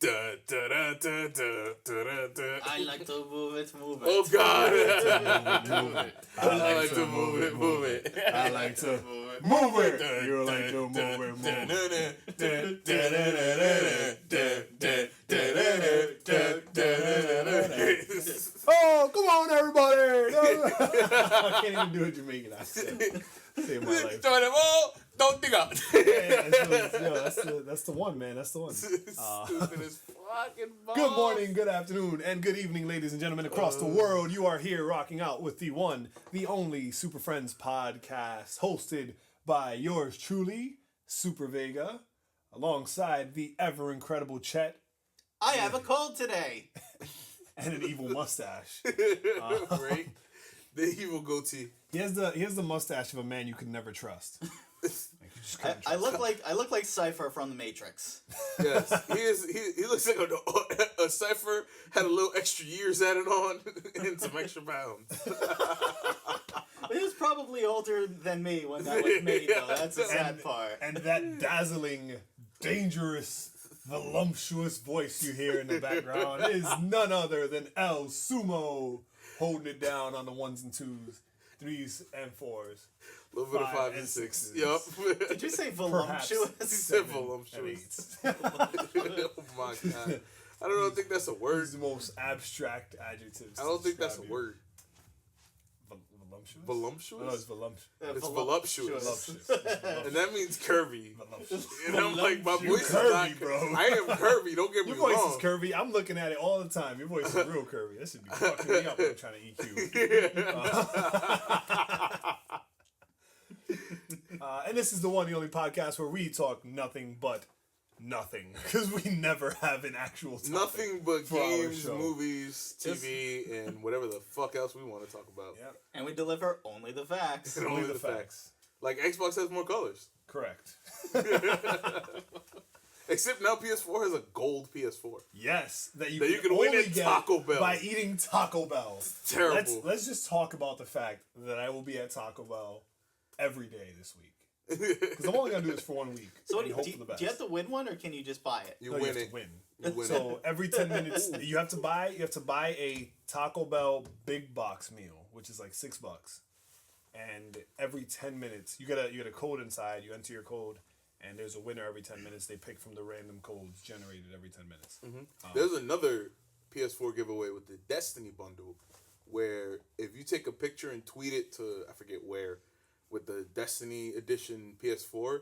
I like to move it. Oh God! Move it. I like to move it. I like to move it. You like to move it. Oh, come on, everybody! I can't even do a Jamaican accent. Save my life. Don't think out. That's the one, man. That's the one. Stupid as fucking balls. Good morning, good afternoon, and good evening, ladies and gentlemen across the world. You are here rocking out with the one, the only Sooper Friends Podcast, hosted by yours truly, Super Vega, alongside the ever incredible Chet. I have a cold today. And an evil mustache. Right? The evil goatee. He has the mustache of a man you could never trust. I look like Cypher from the Matrix. Yes, he looks like a Cypher had a little extra years added on and some extra pounds. He was probably older than me when that was made, though. That's the sad part. And that dazzling, dangerous, voluptuous voice you hear in the background is none other than El Sumo, holding it down on the ones and twos, threes and fours. A little bit of five and sixes. Yup. Did you say voluptuous? He said voluptuous. Oh my God. I don't think that's a word. It's the most abstract adjectives. I don't think that's a word. Voluptuous? Voluptuous? No, it's voluptuous. It's voluptuous. And that means curvy. Voluptuous. And I'm like, my You voice is curvy, not bro. I am curvy, don't get me Your voice wrong. is curvy. I'm looking at it all the time. Your voice is real curvy. This should be fucking me up when I'm trying to EQ. And this is the one, the only podcast where we talk nothing but nothing. Because we never have an actual topic. Nothing but for our games, show. movies, TV, and whatever the fuck else we want to talk about. Yep. And we deliver only the facts. And only the facts. Like Xbox has more colors. Correct. Except now PS4 has a gold PS4. Yes, that you can only win at get Taco Bell. by eating Taco Bell. It's terrible. Let's just talk about the fact that I will be at Taco Bell every day this week. Because I'm only gonna do this for 1 week. So and hope for the do best. you have to win one, or can you just buy it? You No, win have it. to win. You win So every 10 minutes, you have to buy a Taco Bell big box meal, which is like $6. And every 10 minutes, you get a code inside. You enter your code, and there's a winner every 10 minutes. They pick from the random codes generated every 10 minutes. Mm-hmm. There's another PS4 giveaway with the Destiny bundle, where if you take a picture and tweet it to, I forget where, with the Destiny edition PS4,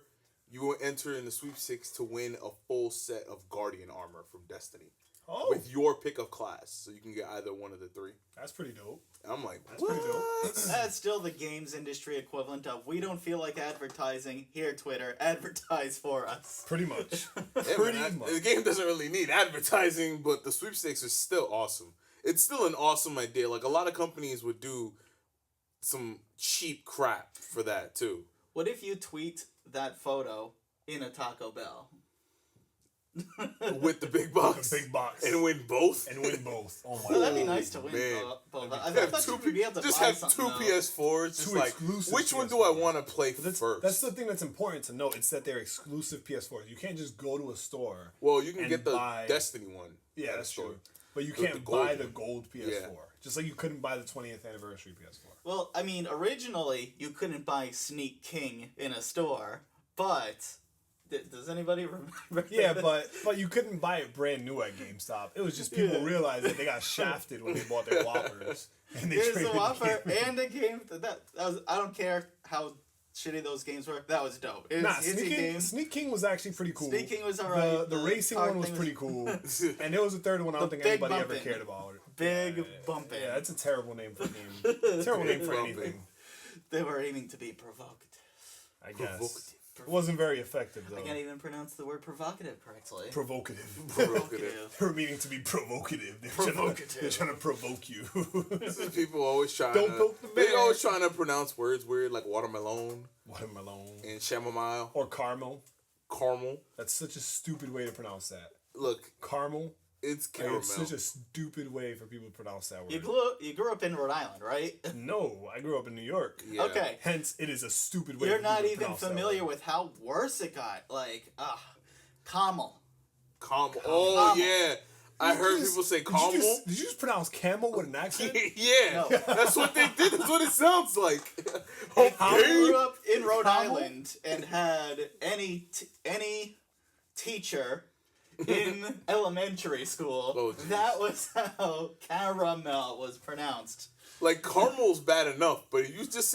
you will enter in the sweepstakes to win a full set of Guardian armor from Destiny. Oh, With your pick of class. So you can get either one of the three. that's pretty dope. And I'm like, That's pretty dope. That's still the games industry equivalent of, we don't feel like advertising. Here, Twitter, advertise for us. Pretty much. Yeah, Pretty man, much. the game doesn't really need advertising, but the sweepstakes are still awesome. It's still an awesome idea. Like, a lot of companies would do some cheap crap for that, too. What if you tweet that photo in a Taco Bell? With the big box. The big box. And win both. And win both. Oh my Well, that'd god. be nice to win man. both. That'd I be thought you would be able to just buy have something two though. PS4s. Just Two like, exclusive which one do I PS4s. want to play first? That's the thing that's important to note. It's that they're exclusive PS4s. You can't just go to a store. Well, you can and get the buy- Destiny one. Yeah, at the that's store. true. But you With the can't gold buy the one. gold PS4. Yeah. Just like you couldn't buy the 20th anniversary PS4. Well, I mean, originally you couldn't buy Sneak King in a store, but does anybody remember? Yeah, but you couldn't buy it brand new at GameStop. It was just people realized that they got shafted when they bought their Whoppers. And they Here's traded the Whopper game. and a game that was. I don't care how shitty those games were. That was dope. It was Nah, easy games. Sneak King was actually pretty cool. Sneak King was alright. The racing car one was thing pretty cool. And there was a third one I don't The think big anybody ever bumping. cared about. Big bumping. Yeah, that's a terrible name for a game. Terrible name for Bumping. anything. They were aiming to be provocative. I guess. Provocative. It wasn't very effective, though. I can't even pronounce the word provocative correctly. Provocative. Provocative. They were meaning to be provocative. They're trying to provoke you. This is people always trying Don't to... poke the They bear. always trying to pronounce words weird, like watermelon Watermelon. and chamomile, Or caramel. caramel. That's such a stupid way to pronounce that. Look, Caramel. it's Like, caramel. it's such a stupid way for people to pronounce that word. You grew up in Rhode Island, right? No, I grew up in New York. Yeah. Okay. Hence, it is a stupid way You're for not people to even pronounce that familiar word. with how worse it got. Like, camel. Camel. Oh, yeah. I heard people say camel. Did you just pronounce camel with an accent? Yeah. No. That's what they did. That's what it sounds like. I grew Okay. up in Rhode Island and had any teacher in elementary school. Oh, geez. That was how caramel was pronounced. Like, camel's bad enough, but if you just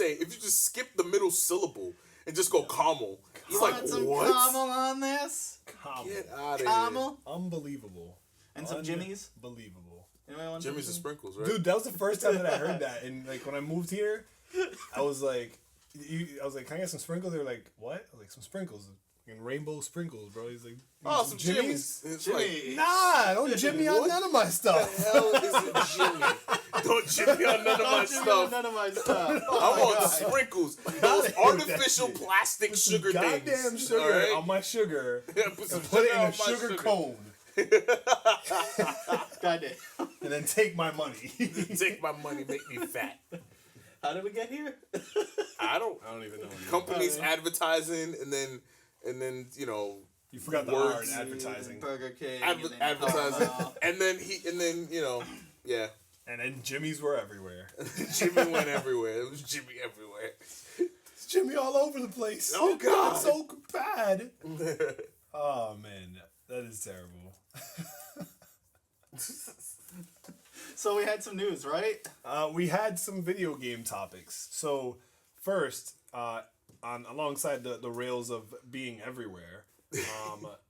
skip the middle syllable and just go camel, You it's want like, some what? caramel on this? Camel. Get out of here. Caramel? Unbelievable. And some jimmies? Unbelievable. Anybody want Jimmy's some and sprinkles, right? Dude, that was the first time that I heard that. And like when I moved here, I was like, can I get some sprinkles? They were like, what? I was like, some sprinkles. And rainbow sprinkles, bro. He's like, Oh, some jimmies. It's like, Jimmy. Nah, don't jimmy on What? none of my stuff. the hell is a Jimmy? Don't jimmy on none of my Don't Jimmy stuff. none of my stuff. I Oh my want God. sprinkles. Those Outta here with that artificial shit. plastic sugar Goddamn things. sugar alright? on my sugar. Yeah, put some And put it sugar in on a my sugar cone. Goddamn. And then take my money. Take my money, make me fat. How did we get here? I don't. I don't even know. Companies advertising, and then You forgot the words. R in advertising. Burger King. advertising, Oh, and then yeah, And then Jimmy's were everywhere. Jimmy went everywhere. It was Jimmy everywhere. It's Jimmy all over the place. Oh, God. It's so bad. Oh man, that is terrible. So we had some news, right? We had some video game topics. So first, alongside the rails of being everywhere,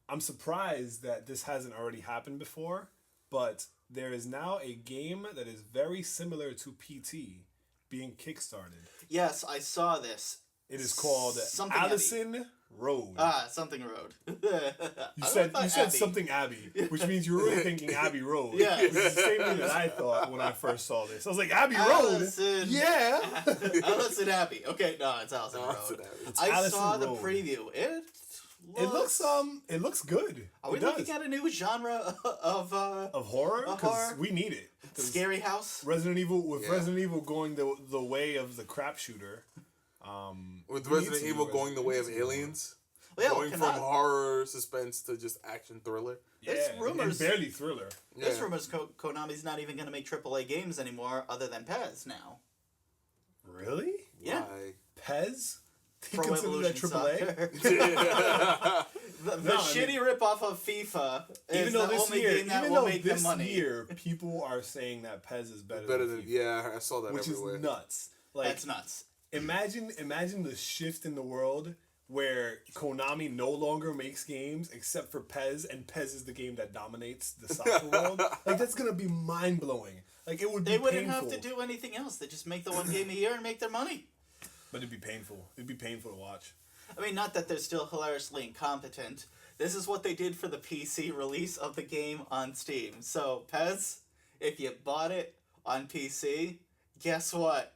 I'm surprised that this hasn't already happened before, but there is now a game that is very similar to PT being kickstarted. Yes, I saw this. It is called Something Allison Road. Something Road. You said Abbey. something Abbey, which means you were really thinking Abbey Road. Yeah. It's the same thing that I thought when I first saw this. I was like, Abbey Road? Allison. Yeah. Allison Abbey. Okay, no, it's Allison Road. It's I Allison saw the Road. preview. It looks good. Are we It looking does. at a new genre of horror? Of Because horror? we need it. 'Cause scary house? Resident Evil, with Yeah. Resident Evil going the way of the crap shooter. With we need Resident some Evil new going the way of Resident Evil. aliens, Well, yeah, going from horror suspense to just action thriller. There's Yeah, rumors- and barely thriller. There's Yeah. rumors Konami's not even going to make AAA games anymore other than PES now. Really? Yeah. Why? Pez? They Pro consider that Evolution AAA? Soccer. the No, I shitty ripoff of FIFA is Even though the this only year, game that even will though make them this money. year, people are saying that Pez is better Better than than FIFA, I saw that which everywhere. is nuts. Like, That's nuts. imagine the shift in the world where Konami no longer makes games except for Pez, and Pez is the game that dominates the soccer world. Like, that's gonna be mind blowing. Like, it would be They wouldn't painful. have to do anything else. They just make the one game a year and make their money. But it'd be painful. It'd be painful to watch. I mean, not that they're still hilariously incompetent. This is what they did for the PC release of the game on Steam. So, Pez, if you bought it on PC, guess what?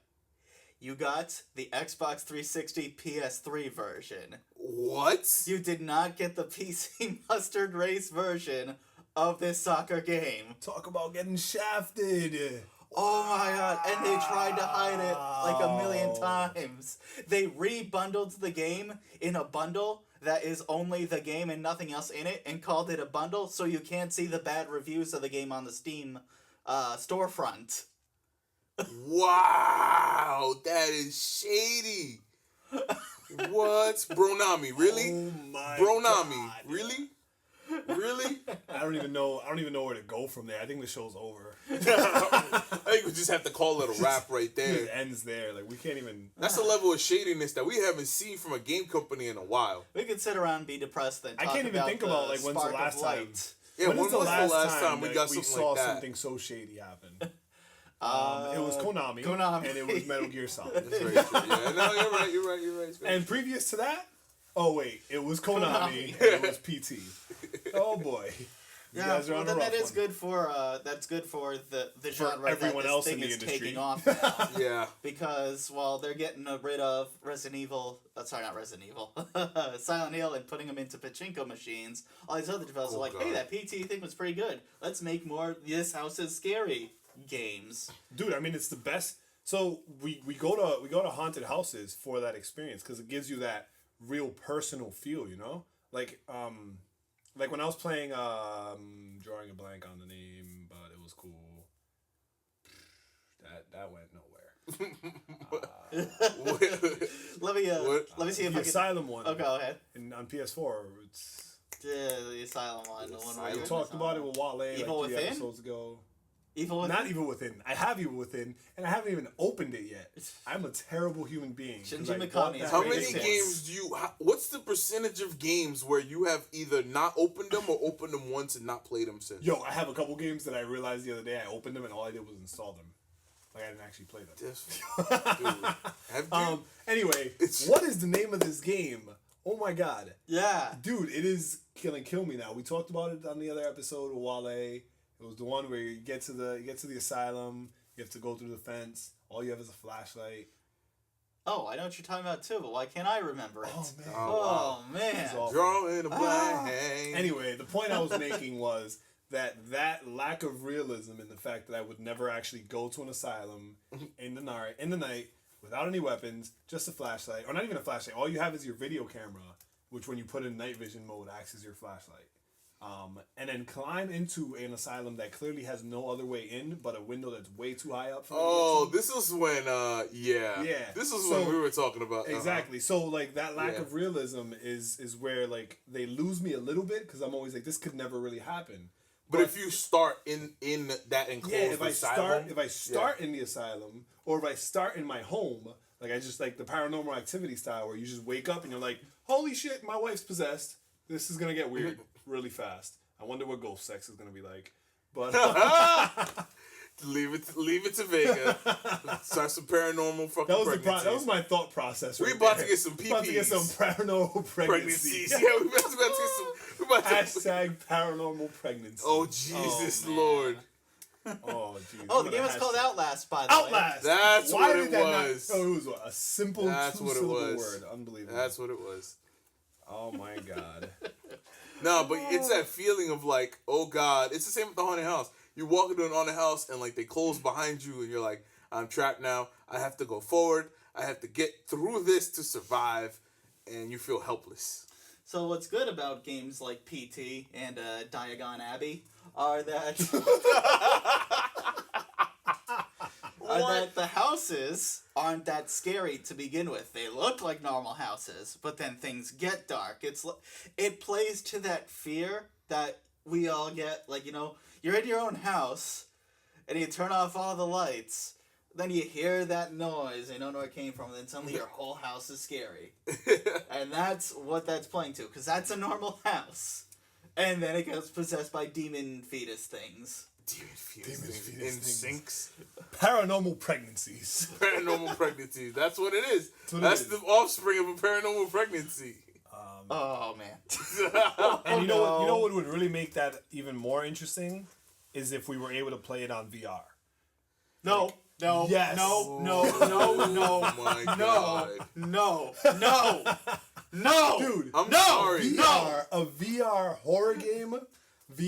You got the Xbox 360 PS3 version. What? You did not get the PC Mustard Race version of this soccer game. Talk about getting shafted. Oh my god, and they tried to hide it like a million times. They rebundled the game in a bundle that is only the game and nothing else in it, and called it a bundle so you can't see the bad reviews of the game on the Steam storefront. Wow, that is shady. What? Bronami, really? Oh my Bronami, God. really? Really? I don't even know where to go from there. I think the show's over. I think we just have to call it a wrap right It there. ends there. Like, we can't even. That's a level of shadiness that we haven't seen from a game company in a while. We could sit around and be depressed and I talk can't even about think the about, like, when's the spark of last light. time. Yeah, when when was the last time we that got we something saw like that? something so shady happen? It was Konami, Konami. and it was Metal Gear Solid. That's very true. Yeah, no, you're right. It's very And previous to that, oh wait, it was Konami, and it was PT. Oh boy, you Yeah, guys are well, on a then rough that is one. good for the genre everyone that else this in thing the is industry. taking off now. Yeah. Because while they're getting rid of Resident Evil, not Resident Evil, Silent Hill, and putting them into pachinko machines, all these other developers are like, hey, God. that PT thing was pretty good. Let's make more This House is Scary games. Dude, I mean, it's the best. So we go to haunted houses for that experience because it gives you that real personal feel, you know. Like Like when I was playing, drawing a blank on the name, but it was cool. That went nowhere. Let me see if The I can. Asylum one. Oh, go ahead. And on PS4, it's The Asylum one, the one where we you talked about it with Wale Evil like 3 Within? episodes ago. Evil Within? Not Evil Within. I have Evil Within, and I haven't even opened it yet. I'm a terrible human being. Shinji 'cause I Mikami bought is that How Rated many six. games do you? What's the percentage of games where you have either not opened them or opened them once and not played them since? Yo, I have a couple games that I realized the other day. I opened them and all I did was install them. Like I didn't actually play them. This, dude, have you? Anyway, It's- what is the name of this game? Oh my god. Yeah. Dude, it is gonna kill me now. We talked about it on the other episode with Wale. It was the one where you get to the asylum, you have to go through the fence, all you have is a flashlight. Oh, I know what you're talking about too, but why can't I remember it? Oh man. Oh, man. This is awful. Drawing a blank. Anyway, the point I was making was that lack of realism in the fact that I would never actually go to an asylum in the night without any weapons, just a flashlight, or not even a flashlight. All you have is your video camera, which when you put in night vision mode acts as your flashlight. And then climb into an asylum that clearly has no other way in but a window that's way too high up. For me to Oh, get to. this is when, Yeah. This is So- when we were talking about. Exactly. So like that lack Yeah. of realism is where like they lose me a little bit because I'm always like this could never really happen. But if you start in that enclosed Yeah, if I asylum, start in the asylum or if I start in my home, like I just like the Paranormal Activity style where you just wake up and you're like, holy shit, my wife's possessed. This is gonna get weird really fast. I wonder what ghost sex is gonna be like. But leave it to Vega. Start some paranormal fucking pregnancies. that was my thought process. We right about there. to get some About to get some PPs. paranormal Pregnancies. pregnancies. Yeah, we about to get some. We about to. Hashtag paranormal pregnancy. Oh Jesus Oh, man. Lord! Oh, geez. Oh, the game was called Outlast, by the way. Outlast. That's Why what did it that not- was. Oh, it was what, a simple That's what it two-syllable was. word. Unbelievable. That's what it was. Oh my god. No, but it's that feeling of like, oh God. It's the same with the haunted house. You walk into an haunted house and like they close behind you and you're like, I'm trapped now. I have to go forward. I have to get through this to survive, and you feel helpless. So what's good about games like PT and Diagon Abbey are that the houses aren't that scary to begin with. They look like normal houses, but then things get dark. It plays to that fear that we all get. Like, you know, you're in your own house and you turn off all the lights. Then you hear that noise, you don't know where it came from, and then suddenly your whole house is scary. And that's what that's playing to, because that's a normal house. And then it gets possessed by demon fetus things. Demon fetus fetus in things. sinks. Paranormal pregnancies. Paranormal pregnancy. That's what it is. That's what it That's is. the offspring of a paranormal pregnancy. Oh, man. And you know what would really make that even more interesting is if we were able to play it on VR. No. No. Yes. No. No. Oh my God. No. No. Dude, I'm No. sorry. a VR horror game.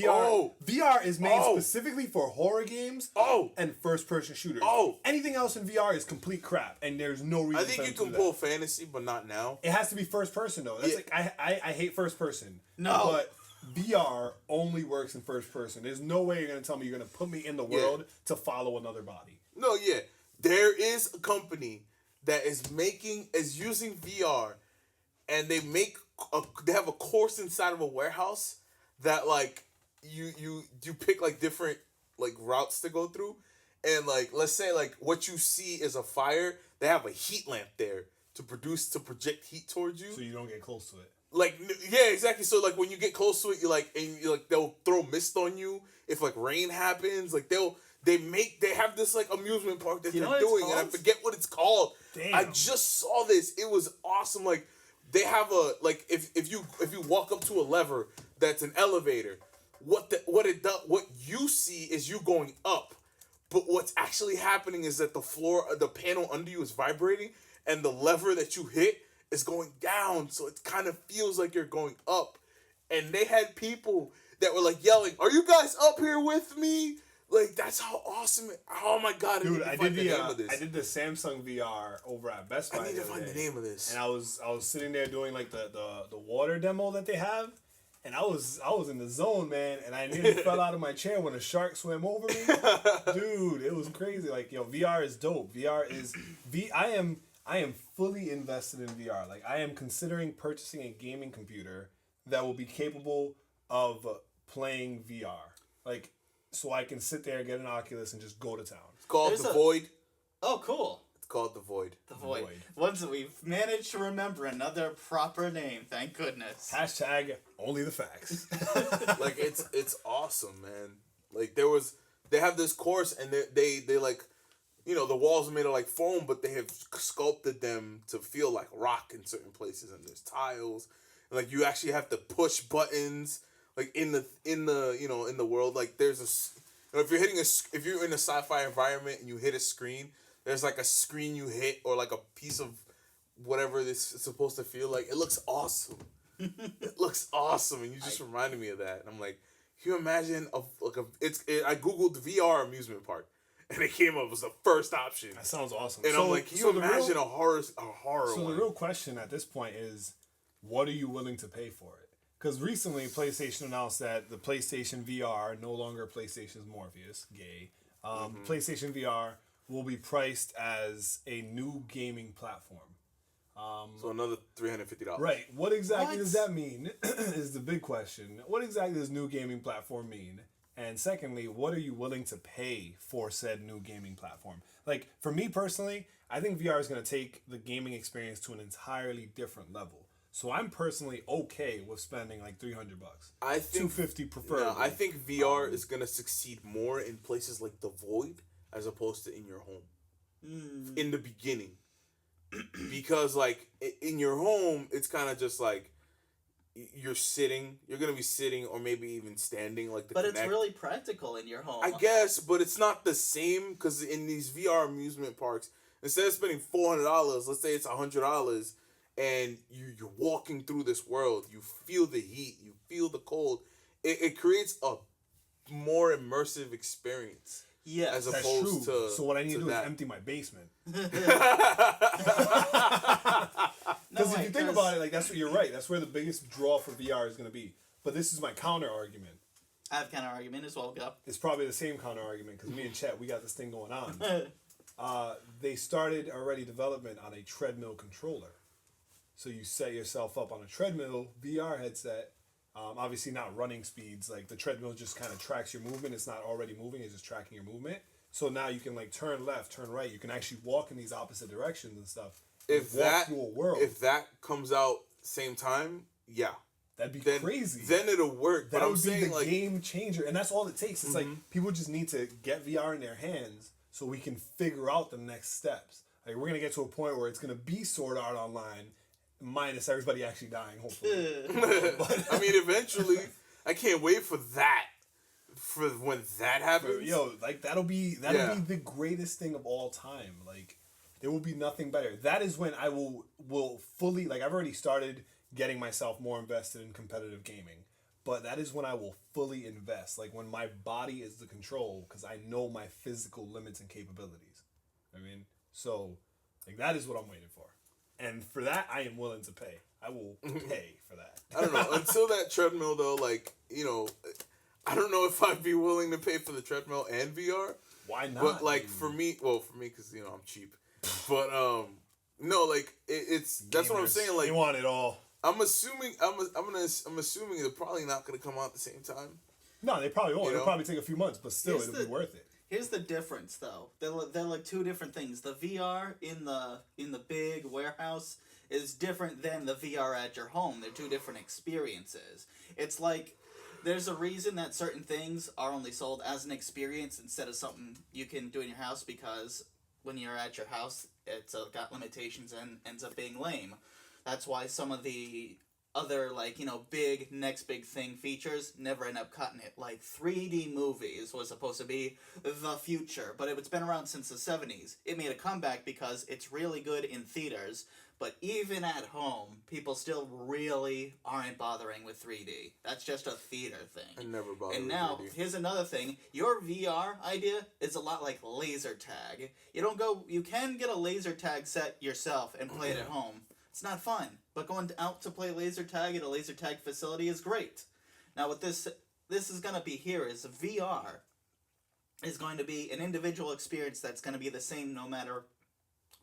Oh. VR is made Oh. specifically for horror games Oh. and first-person shooters. Oh. Anything else in VR is complete crap, and there's no reason. I for think them you to do can that. pull fantasy, but not now. It has to be first-person though. That's Yeah. like I hate first-person. No. But VR only works in first-person. There's no way you're gonna tell me you're gonna put me in the world to follow another body. No, yeah. There is a company that is using VR, and they they have a course inside of a warehouse that like you pick like different like routes to go through, and like let's say like what you see is a fire. They have a heat lamp there to project heat towards you. So you don't get close to it. Like, yeah, exactly. So like when you get close to it, they'll throw mist on you if like rain happens. Like they have this like amusement park that You know they're what it's doing, and I called? forget what it's called. Damn. I just saw this. It was awesome. Like they have a like if you walk up to a lever that's an elevator, what you see is you going up, but what's actually happening is that the panel under you is vibrating, and the lever that you hit is going down, so it kind of feels like you're going up. And they had people that were like yelling, "Are you guys up here with me?" Like that's how awesome it. Oh my God, Dude, I need to find the name of this. I did the Samsung VR over at Best Buy. I need to the other find the day. name of this. And I was sitting there doing like the water demo that they have, And I was in the zone, man, and I nearly fell out of my chair when a shark swam over me. Dude, it was crazy. Like, VR is dope. I am fully invested in VR. Like, I am considering purchasing a gaming computer that will be capable of playing VR. Like, so I can sit there, get an Oculus, and just go to town. It's called The Void. Oh, cool. It's called The Void. The Void. Once we've managed to remember another proper name, thank goodness. Hashtag only the facts. Like, it's awesome, man. Like, they have this course, and they like, the walls are made of like foam, but they have sculpted them to feel like rock in certain places, and there's tiles, and like you actually have to push buttons, like in the world. Like, there's if you're in a sci-fi environment and you hit a screen, there's like a screen you hit, or like a piece of whatever this is supposed to feel like. It looks awesome. It looks awesome, and you just reminded me of that. And I'm like, can you imagine I googled VR amusement park, and it came up as the first option. That sounds awesome. And I'm like, can you imagine a horror So one? the real question at this point is, what are you willing to pay for it? Because recently, PlayStation announced that the PlayStation VR, no longer PlayStation's Morpheus, gay, PlayStation VR will be priced as a new gaming platform. So another $350. Right. What exactly does that mean is the big question. What exactly does new gaming platform mean? And secondly, what are you willing to pay for said new gaming platform? Like, for me personally, I think VR is going to take the gaming experience to an entirely different level. So I'm personally okay with spending like $300. I think $250 preferably. No, I think VR is going to succeed more in places like the Void as opposed to in your home. In the beginning. Because, like, in your home, it's kind of just like you're going to be sitting or maybe even standing, like the But Kinect. it's really practical in your home. I guess, but it's not the same, because in these VR amusement parks, instead of spending $400, let's say it's $100, and you're walking through this world, you feel the heat, you feel the cold. It creates a more immersive experience. Yes, as That's opposed true. to So what I need to do that. is empty my basement. No, Because if you think about it, like, that's what you're right. That's where the biggest draw for VR is going to be. But this is my counter argument. I have kind of argument as well, go. It's probably the same counter argument because me and Chet, we got this thing going on. They started already development on a treadmill controller. So you set yourself up on a treadmill, VR headset, obviously not running speeds. Like, the treadmill just kind of tracks your movement. It's not already moving. It's just tracking your movement. So now you can, like, turn left, turn right. You can actually walk in these opposite directions and stuff. If that comes out same time, yeah. That'd be crazy. Then it'll work. That but I'm would be saying, the like, game changer. And that's all it takes. It's like, people just need to get VR in their hands so we can figure out the next steps. Like, we're going to get to a point where it's going to be Sword Art Online, minus everybody actually dying, hopefully. But, I mean, eventually, I can't wait for that. For when that happens. Like, that'll be the greatest thing of all time. Like, there will be nothing better. That is when I will fully, like, I've already started getting myself more invested in competitive gaming. But that is when I will fully invest. Like, when my body is the control, because I know my physical limits and capabilities. I mean, so, like, that is what I'm waiting for. And for that, I am willing to pay. I will pay for that. I don't know. Until that treadmill, though, like, I don't know if I'd be willing to pay for the treadmill and VR. Why not? But, like, for me, because, I'm cheap. But, no, like, that's what I'm saying. Like, they want it all. I'm assuming they're probably not going to come out at the same time. No, they probably won't. It'll probably take a few months, but still, it'll be worth it. Here's the difference, though. They're like two different things. The VR in the big warehouse is different than the VR at your home. They're two different experiences. It's like, there's a reason that certain things are only sold as an experience instead of something you can do in your house, because when you're at your house, it's got limitations and ends up being lame. That's why some of the other, like, next big thing features never end up cutting it. Like, 3D movies was supposed to be the future, but it's been around since the 70s. It made a comeback because it's really good in theaters, but even at home, people still really aren't bothering with 3D. That's just a theater thing. I never bothered And with now, 3D. here's another thing. Your VR idea is a lot like laser tag. You can get a laser tag set yourself and play it at home. It's not fun, but going out to play laser tag at a laser tag facility is great. Now, what this is going to be here is VR is going to be an individual experience that's going to be the same no matter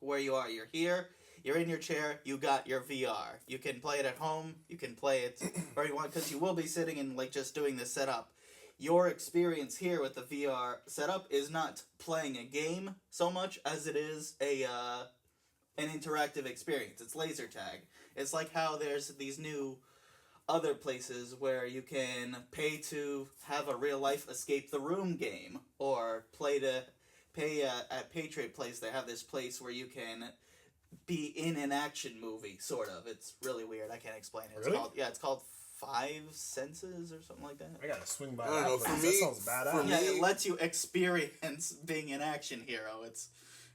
where you are. You're here, you're in your chair, you got your VR. You can play it at home, you can play it where you want, because you will be sitting and like just doing the setup. Your experience here with the VR setup is not playing a game so much as it is an interactive experience. It's laser tag. It's like how there's these new other places where you can pay to have a real life escape the room game, or pay at Patriot Place. They have this place where you can be in an action movie, sort of. It's really weird. I can't explain it. Really? It's called Five Senses or something like that. I gotta swing by I don't that know, place. for That me- sounds badass. for Yeah, me- it lets you experience being an action hero.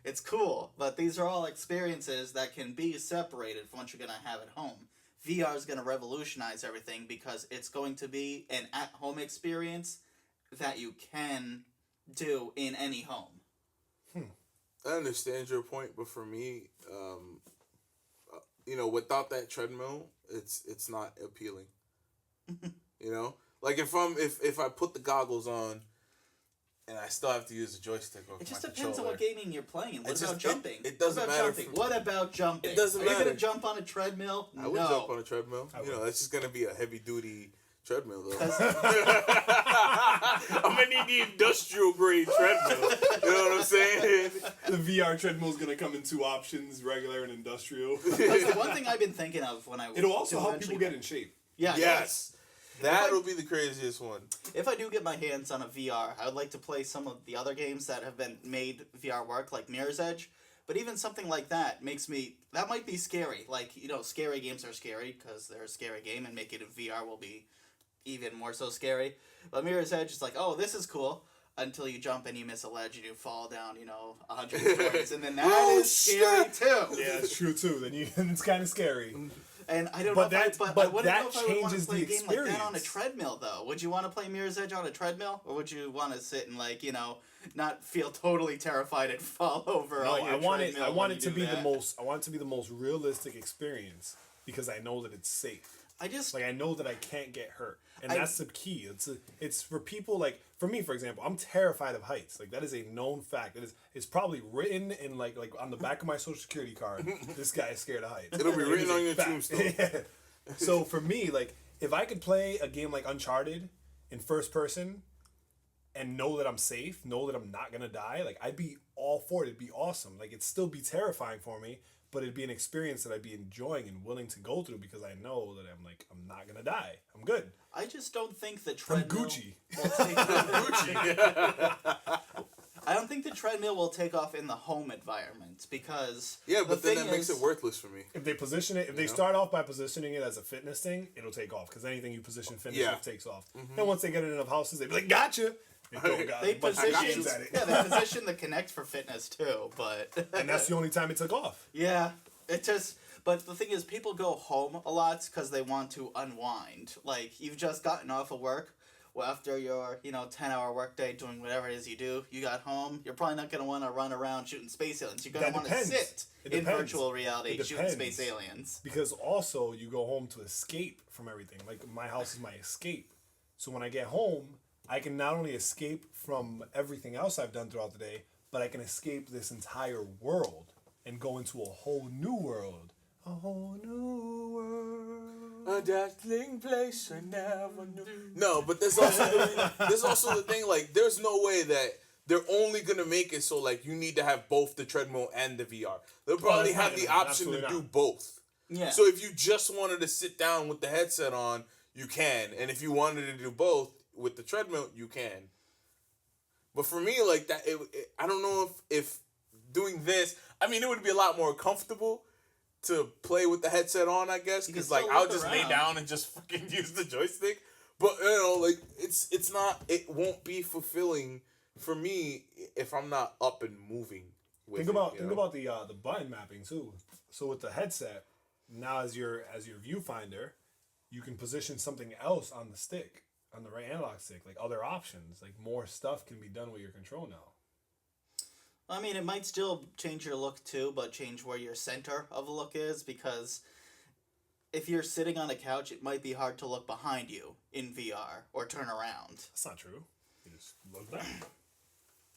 It's cool, but these are all experiences that can be separated from what you're gonna have at home. VR is gonna revolutionize everything because it's going to be an at-home experience that you can do in any home. I understand your point, but for me, without that treadmill, it's not appealing. Like if I put the goggles on, and I still have to use the joystick or It just my depends on controller. what gaming you're playing. What It's about just- jumping? it doesn't what about matter jumping? for- What about jumping? It doesn't Are you matter. gonna jump on a treadmill? I would No. jump on a treadmill. I would. It's just gonna be a heavy duty treadmill though. I'm gonna need the industrial grade treadmill. You know what I'm saying? The VR treadmill is gonna come in two options: regular and industrial. That's the one thing I've been thinking of when I It'll also do help eventually people get in shape. Yeah. Yes. That'll be the craziest one. If I do get my hands on a VR, I would like to play some of the other games that have been made VR work, like Mirror's Edge. But even something like that that might be scary. Like, scary games are scary because they're a scary game, and making it VR will be even more so scary. But Mirror's Edge is like, oh, this is cool, until you jump and you miss a ledge and you fall down, 100 stories, and then that Oh, is scary shit. too. Yeah, it's true too. Then it's kind of scary. And I don't But know that- if I but wouldn't that know if I would want to changes play a the game like that on a experience. treadmill, though. Would you want to play Mirror's Edge on a treadmill? Or would you want to sit and, not feel totally terrified and fall over No, on your I want it. treadmill I want when it to you be do the that? most. I want it to be the most realistic experience because I know that it's safe. I just... Like I know that I can't get hurt, and I- that's the key. It's for people like for me, for example. I'm terrified of heights. Like that is a known fact. It's probably written in like on the back of my social security card. This guy is scared of heights. It'll be Like, written it's a on your fact. tombstone. Yeah. So for me, like if I could play a game like Uncharted in first person and know that I'm safe, know that I'm not gonna die, like I'd be all for it. It'd be awesome. Like it'd still be terrifying for me, but it'd be an experience that I'd be enjoying and willing to go through because I know that I'm not gonna die. I'm good. I just don't think the I'm treadmill... Gucci. I don't think the treadmill will take off in the home environment because... Yeah, but the then thing that makes is- it worthless for me. If they position it, if they start off by positioning it as a fitness thing, it'll take off because anything you position fitness Yeah. with takes off. And once they get in enough houses, they be like, "Gotcha." They throw They a bunch of position, options at it. yeah, they position the Kinect for fitness too, but And that's the only time it took off. yeah, it just. But the thing is, people go home a lot because they want to unwind. Like you've just gotten off of work, well, after your 10-hour workday doing whatever it is you do, you got home. You're probably not gonna want to run around shooting space aliens. You're gonna That want to depends. sit It in depends. virtual reality It shooting depends. space aliens. Because also you go home to escape from everything. Like my house is my escape. So when I get home, I can not only escape from everything else I've done throughout the day, but I can escape this entire world and go into a whole new world. A whole new world. A dazzling place I never knew. No, but there's also the thing. Like, there's no way that they're only gonna make it so like you need to have both the treadmill and the VR. They'll probably it's not have the gonna- option to absolutely do not. both. Yeah. So if you just wanted to sit down with the headset on, you can, and if you wanted to do both with the treadmill, you can. But for me, like that, I don't know if doing this. I mean, it would be a lot more comfortable to play with the headset on, I guess, You because can like still I'll look just lay around. down and just fucking use the joystick. But like it's not. It won't be fulfilling for me if I'm not up and moving. With Think about it, you know? the button mapping too. So with the headset, now as your viewfinder, you can position something else on the stick, on the right analog stick, like other options. Like more stuff can be done with your control now. I mean, it might still change your look too, but change where your center of look is because if you're sitting on a couch, it might be hard to look behind you in VR or turn around. That's not true. You just look back.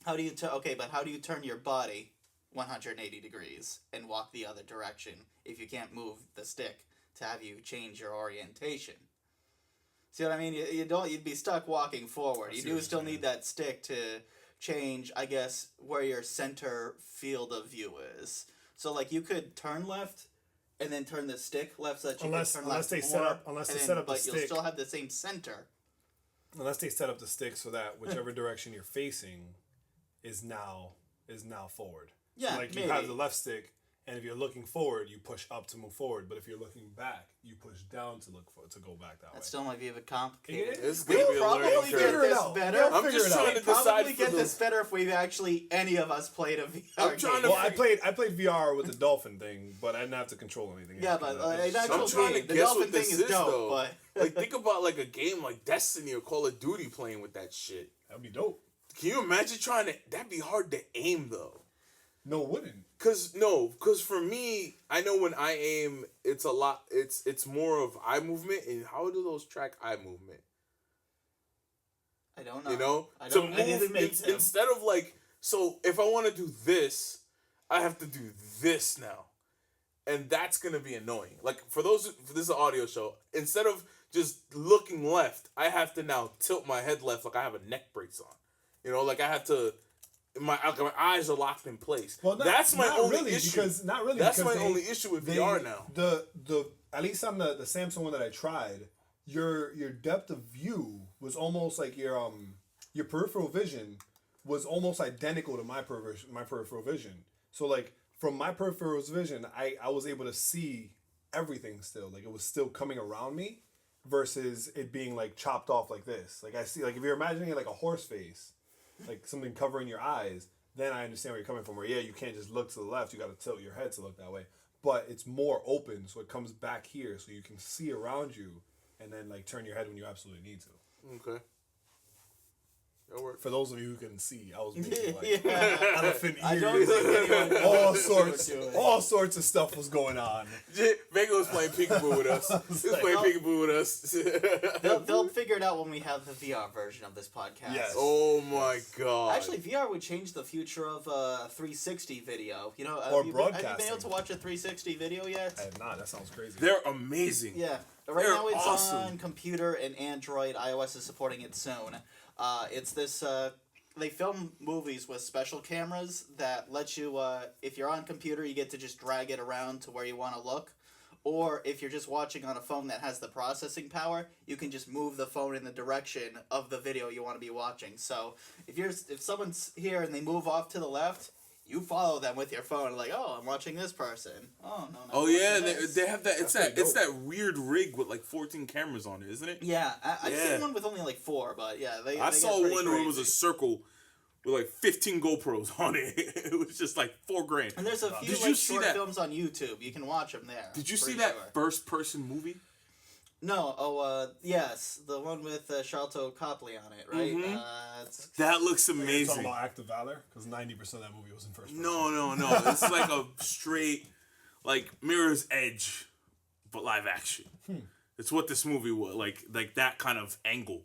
How do you but how do you turn your body 180 degrees and walk the other direction if you can't move the stick to have you change your orientation? See what I mean? You'd be stuck walking forward. You do still need that stick to change, I guess, where your center field of view is. So like you could turn left and then turn the stick left so that you can turn left unless they set up the stick. But you'll still have the same center. Unless they set up the stick so that whichever direction you're facing is now forward. Yeah, so like maybe. You have the left stick, and if you're looking forward, you push up to move forward. But if you're looking back, you push down to go back that way. That still might be a bit complicated. It's gonna be a learning Probably get curve. this better. I'm just trying to decide. Probably get this better if we've actually any of us played a VR I'm trying game. to I played VR with the dolphin thing, but I didn't have to control anything. Yeah, but an actual I'm trying game, to the guess dolphin what this thing is is, dope. though. But Like, think about like a game like Destiny or Call of Duty playing with that shit. That'd be dope. Can you imagine trying to? That'd be hard to aim though. No, it wouldn't. Cause for me, I know when I aim, it's a lot. It's more of eye movement, and how do those track eye movement? I don't know. You know, I to don't. move I didn't make them. instead of like. So if I want to do this, I have to do this now, and that's gonna be annoying. Like this is an audio show. Instead of just looking left, I have to now tilt my head left, like I have a neck brace on. You know, like I have to. My eyes are locked in place. Well, that's my only issue. That's my only issue with VR now. The at least on the Samsung one that I tried, your depth of view was almost like your peripheral vision was almost identical to my peripheral vision. So like from my peripheral vision, I was able to see everything still. Like it was still coming around me, versus it being like chopped off like this. Like I see, like if you're imagining it like a horse face. Like something covering your eyes, then I understand where you're coming from. Where you can't just look to the left; you got to tilt your head to look that way. But it's more open, so it comes back here, so you can see around you, and then like turn your head when you absolutely need to. Okay. That works. For those of you who can see, I was making like elephant ears. I don't think anyone all sorts of stuff was going on. Vega was playing peekaboo with us. He was playing peekaboo with us. They'll figure it out when we have the VR version of this podcast. Yes. Oh my god. Actually, VR would change the future of 360 video. You know, Or have you broadcasting. been able to watch a 360 video yet? I have not. That sounds crazy. They're amazing. Yeah. Right They're now it's awesome. on computer and Android. iOS is supporting it soon. It's this, they film movies with special cameras that let you, if you're on computer, you get to just drag it around to where you want to look. Or if you're just watching on a phone that has the processing power, you can just move the phone in the direction of the video you want to be watching. So if someone's here and they move off to the left, you follow them with your phone, like, oh, I'm watching this person. Oh, no. Oh yeah, they have that. It's that weird rig with like 14 cameras on it, isn't it? Yeah, I've seen one with only like 4, but yeah, I saw one where it was a circle with like 15 GoPros on it. It was just like $4,000. And there's a few short films on YouTube. You can watch them there. Did you see that first-person movie? No. Yes, the one with Charlton Copley on it, right? Mm-hmm. It's That looks You're amazing. talking about Act of Valor? Because 90% of that movie was in first person. No. It's like a straight, like Mirror's Edge, but live action. It's what this movie was like that kind of angle.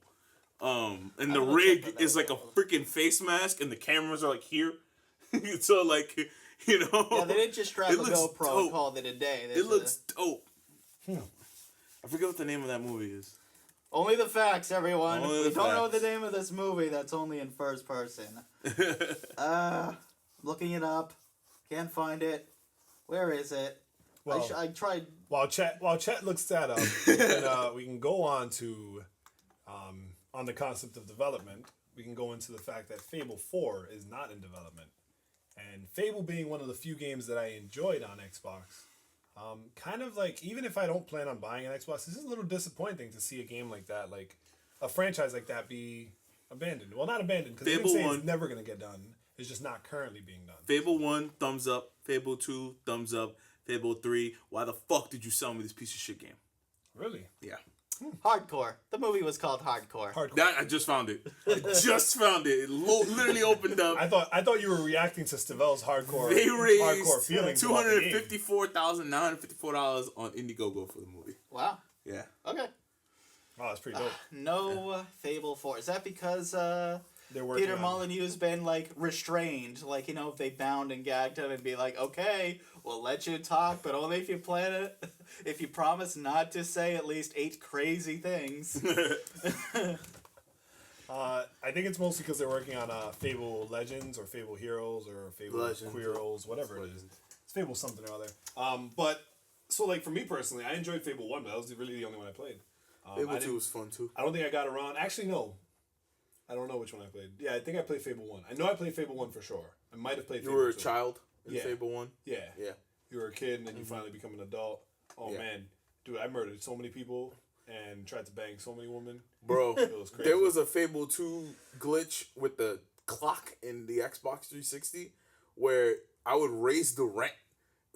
And the rig is like a freaking face mask, and the cameras are like here. So like, you know. Yeah, they didn't just strap a GoPro dope. and call it a day. It looks dope. I forget what the name of that movie is. Only the facts, everyone. Only We the don't know facts. the name of this movie. That's only in first person. Looking it up. Can't find it. Where is it? Well, I tried. While Chet looks that up, we can go on to, on the concept of development, we can go into the fact that Fable 4 is not in development. And Fable being one of the few games that I enjoyed on Xbox, kind of like, even if I don't plan on buying an Xbox, this is a little disappointing to see a game like that, like a franchise like that be abandoned. Well, not abandoned, because they didn't say it's never going to get done. It's just not currently being done. Fable 1, thumbs up. Fable 2, thumbs up. Fable 3, why the fuck did you sell me this piece of shit game? Really? Yeah. Hardcore. The movie was called Hardcore. I just found it. It literally opened up. I thought you were reacting to Stavel's hardcore. They raised hardcore feelings. $254,954 on Indiegogo for the movie. Wow. Yeah. Okay. Oh, that's pretty dope. No Fable 4. Is that because They're working Peter on- Molyneux's been like restrained? Like, if they bound and gagged him and be like, okay, we'll let you talk, but only if you plan it. If you promise not to say at least 8 crazy things. I think it's mostly because they're working on Fable Legends or Fable Heroes or Fable Legends. Queerals, whatever it is. Legends. It's Fable something or other. But so like for me personally, I enjoyed Fable 1, but that was really the only one I played. Fable 2 was fun too. I don't think I got around. Actually, no. I don't know which one I played. Yeah, I think I played Fable 1. I know I played Fable 1 for sure. I might have played You Fable were a 2. child in Yeah. Fable 1? Yeah. Yeah. You were a kid and then you finally become an adult. Oh, Yeah. man. Dude, I murdered so many people and tried to bang so many women. Bro, It was crazy. there was a Fable 2 glitch with the clock in the Xbox 360 where I would raise the rent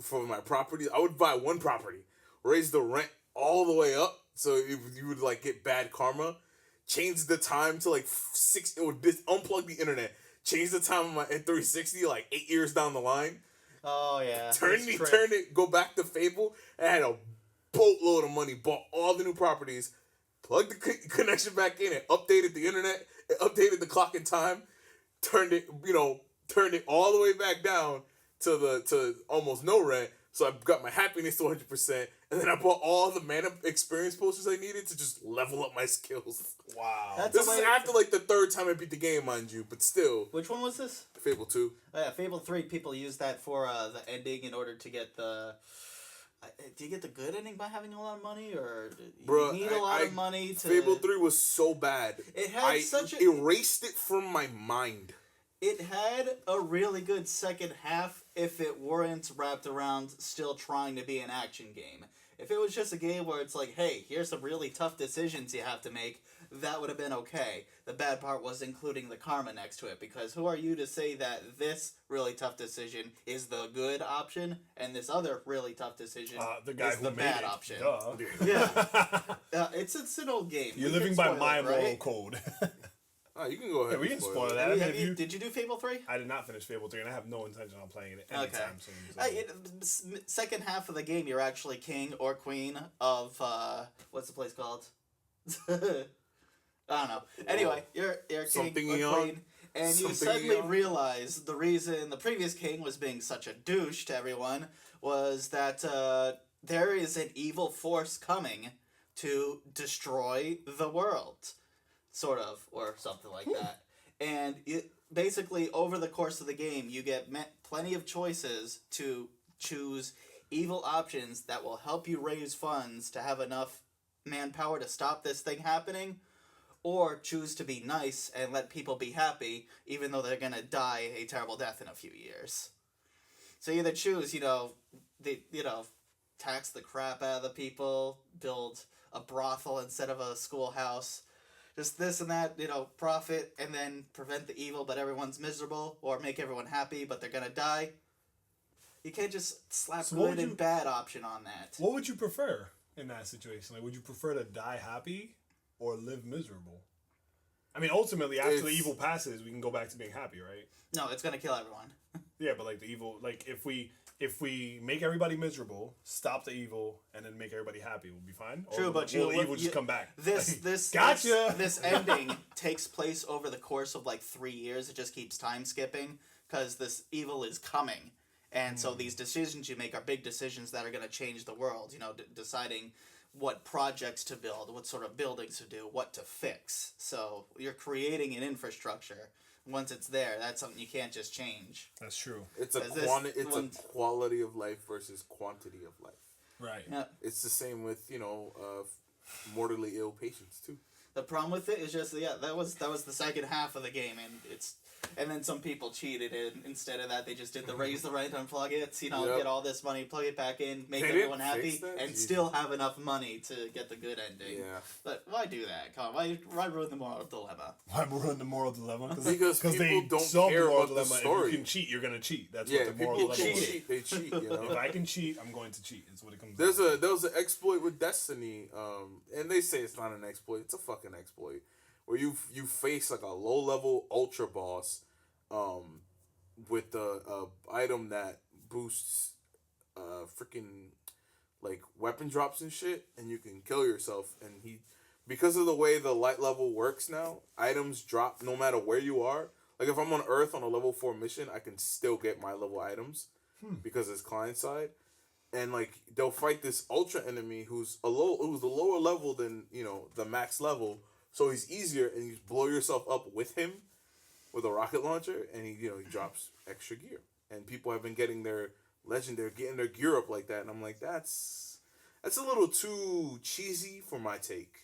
for my property. I would buy one property, raise the rent all the way up so you would like get bad karma, change the time to like 6, it would unplug the internet, change the time on my 360 like 8 years down the line, Oh, yeah. turn That's true. it, go back to Fable, and I had a boatload of money, bought all the new properties, plugged the connection back in, and updated the internet, and updated the clock and time, turned it all the way back down to almost no rent. So I got my happiness to 100%, and then I bought all the mana experience posters I needed to just level up my skills. Wow. That's This a is way- after like the 3rd time I beat the game, mind you, but still. Which one was this? Fable 2. Oh, yeah, Fable 3, people use that for the ending in order to get the... do you get the good ending by having a lot of money, or Bruh, you need a lot of money to... Fable 3 was so bad. It had I such a... erased it from my mind. It had a really good second half if it weren't wrapped around still trying to be an action game. If it was just a game where it's like, hey, here's some really tough decisions you have to make, that would have been okay. The bad part was including the karma next to it, because who are you to say that this really tough decision is the good option, and this other really tough decision The guy is who the made bad it. option? Duh. Yeah. It's an old game. You're We living can by spoil my it, moral right? code. Oh, you can go ahead. Yeah, we and can spoil spoil it. that. I mean, Have you, did you do Fable 3? I did not finish Fable 3, and I have no intention on playing it anytime Okay. soon. So. Second half of the game, you're actually king or queen of what's the place called? I don't know. Anyway, you're king Something or Eon? queen, and you Something suddenly Eon? realize the reason the previous king was being such a douche to everyone was that there is an evil force coming to destroy the world, sort of, or something like that. And basically, over the course of the game, you get plenty of choices to choose evil options that will help you raise funds to have enough manpower to stop this thing happening, or choose to be nice and let people be happy, even though they're going to die a terrible death in a few years. So you either choose, tax the crap out of the people, build a brothel instead of a schoolhouse, just this and that, profit, and then prevent the evil but everyone's miserable, or make everyone happy but they're gonna die. You can't just slap So what good would and bad option on that. What would you prefer in that situation? Like, would you prefer to die happy or live miserable? I mean, ultimately, after the evil passes, we can go back to being happy, right? No, it's gonna kill everyone. Yeah, but like the evil, like if we make everybody miserable, stop the evil, and then make everybody happy, we'll be fine. True, or but will the evil just come back? This Gotcha! This ending takes place over the course of like 3 years. It just keeps time skipping because this evil is coming, and so these decisions you make are big decisions that are going to change the world. Deciding what projects to build, what sort of buildings to do, what to fix. So you're creating an infrastructure. Once it's there, that's something you can't just change. That's true. It's a quality of life versus quantity of life. Right. Yeah. It's the same with mortally ill patients too. The problem with it is just that was the second half of the game, and then some people cheated, and instead of that they just did the raise the rent, unplug it, get all this money, plug it back in, make everyone happy, and still have enough money to get the good ending. Yeah. But why do that? Come on, why ruin the moral dilemma? Why ruin the moral dilemma? Because people they don't solve care the moral about the dilemma. story. If you can cheat, you're gonna cheat. That's Yeah, what the moral people dilemma is. cheat. They cheat. If I can cheat, I'm going to cheat. Is what it comes. There down was an exploit with Destiny, and they say it's not an exploit. It's a fucking exploit, where you face like a low level ultra boss, with the item that boosts, freaking like weapon drops and shit, and you can kill yourself. And because of the way the light level works now, items drop no matter where you are. Like if I'm on Earth on a level 4 mission, I can still get my level items because it's client side. And like they'll fight this ultra enemy who's a lower level than the max level, so he's easier, and you blow yourself up with him with a rocket launcher, and he drops extra gear. And people have been getting their getting their gear up like that, and I'm like, that's a little too cheesy for my take.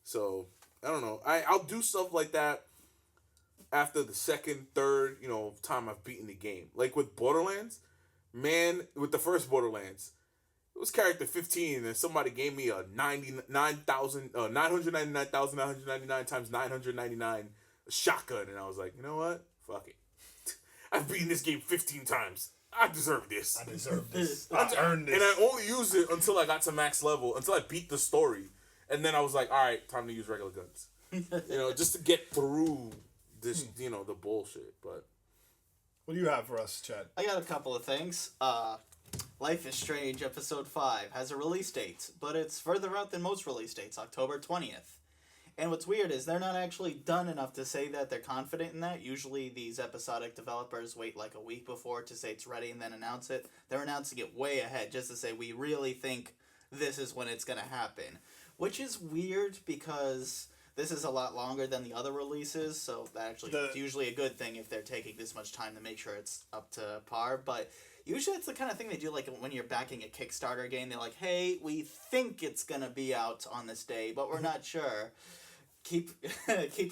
So I don't know. I'll do stuff like that after the second, third, time I've beaten the game. Like with Borderlands, man, with the first Borderlands, it was character 15, and somebody gave me a 999,999 times 999 shotgun, and I was like, you know what? Fuck it. I've beaten this game 15 times. I deserve this. I earned this. And I only used it until I got to max level, until I beat the story. And then I was like, all right, time to use regular guns. Just to get through this, the bullshit. But what do you have for us, Chet? I got a couple of things. Life is Strange Episode 5 has a release date, but it's further out than most release dates, October 20th. And what's weird is they're not actually done enough to say that they're confident in that. Usually these episodic developers wait like a week before to say it's ready and then announce it. They're announcing it way ahead just to say we really think this is when it's going to happen. Which is weird because this is a lot longer than the other releases, so it's usually a good thing if they're taking this much time to make sure it's up to par. But usually it's the kind of thing they do like when you're backing a Kickstarter game. They're like, hey, we think it's going to be out on this day, but we're not sure. Keep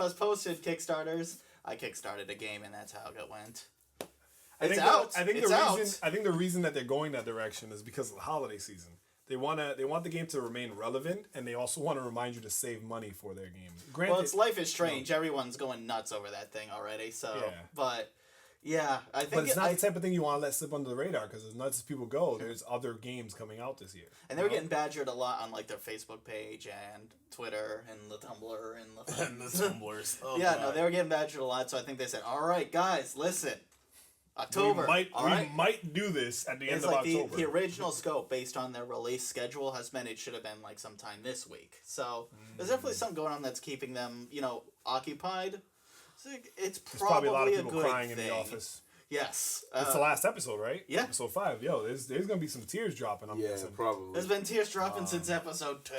us posted, Kickstarters. I kickstarted a game, and that's how it went. I think the reason that they're going that direction is because of the holiday season. They want the game to remain relevant, and they also want to remind you to save money for their game. Granted, well, it's Life is Strange. Everyone's going nuts over that thing already. So, yeah. But yeah, I think. But it's not the type of thing you want to let slip under the radar because as nuts as people go, there's other games coming out this year. And they were getting badgered a lot on like their Facebook page and Twitter and the Tumblr and the Tumblrs. Oh, yeah, God. no, they were getting badgered a lot. So I think they said, "All right, guys, listen." October. We might do this at the end of October. The original scope, based on their release schedule, has meant it should have been like sometime this week. So there's definitely something going on that's keeping them, occupied. So it's probably a lot of a people good crying thing. in the office. Yes. It's the last episode, right? Yeah. Episode 5. Yo, there's gonna be some tears dropping. I'm guessing. Probably. There's been tears dropping since episode 2.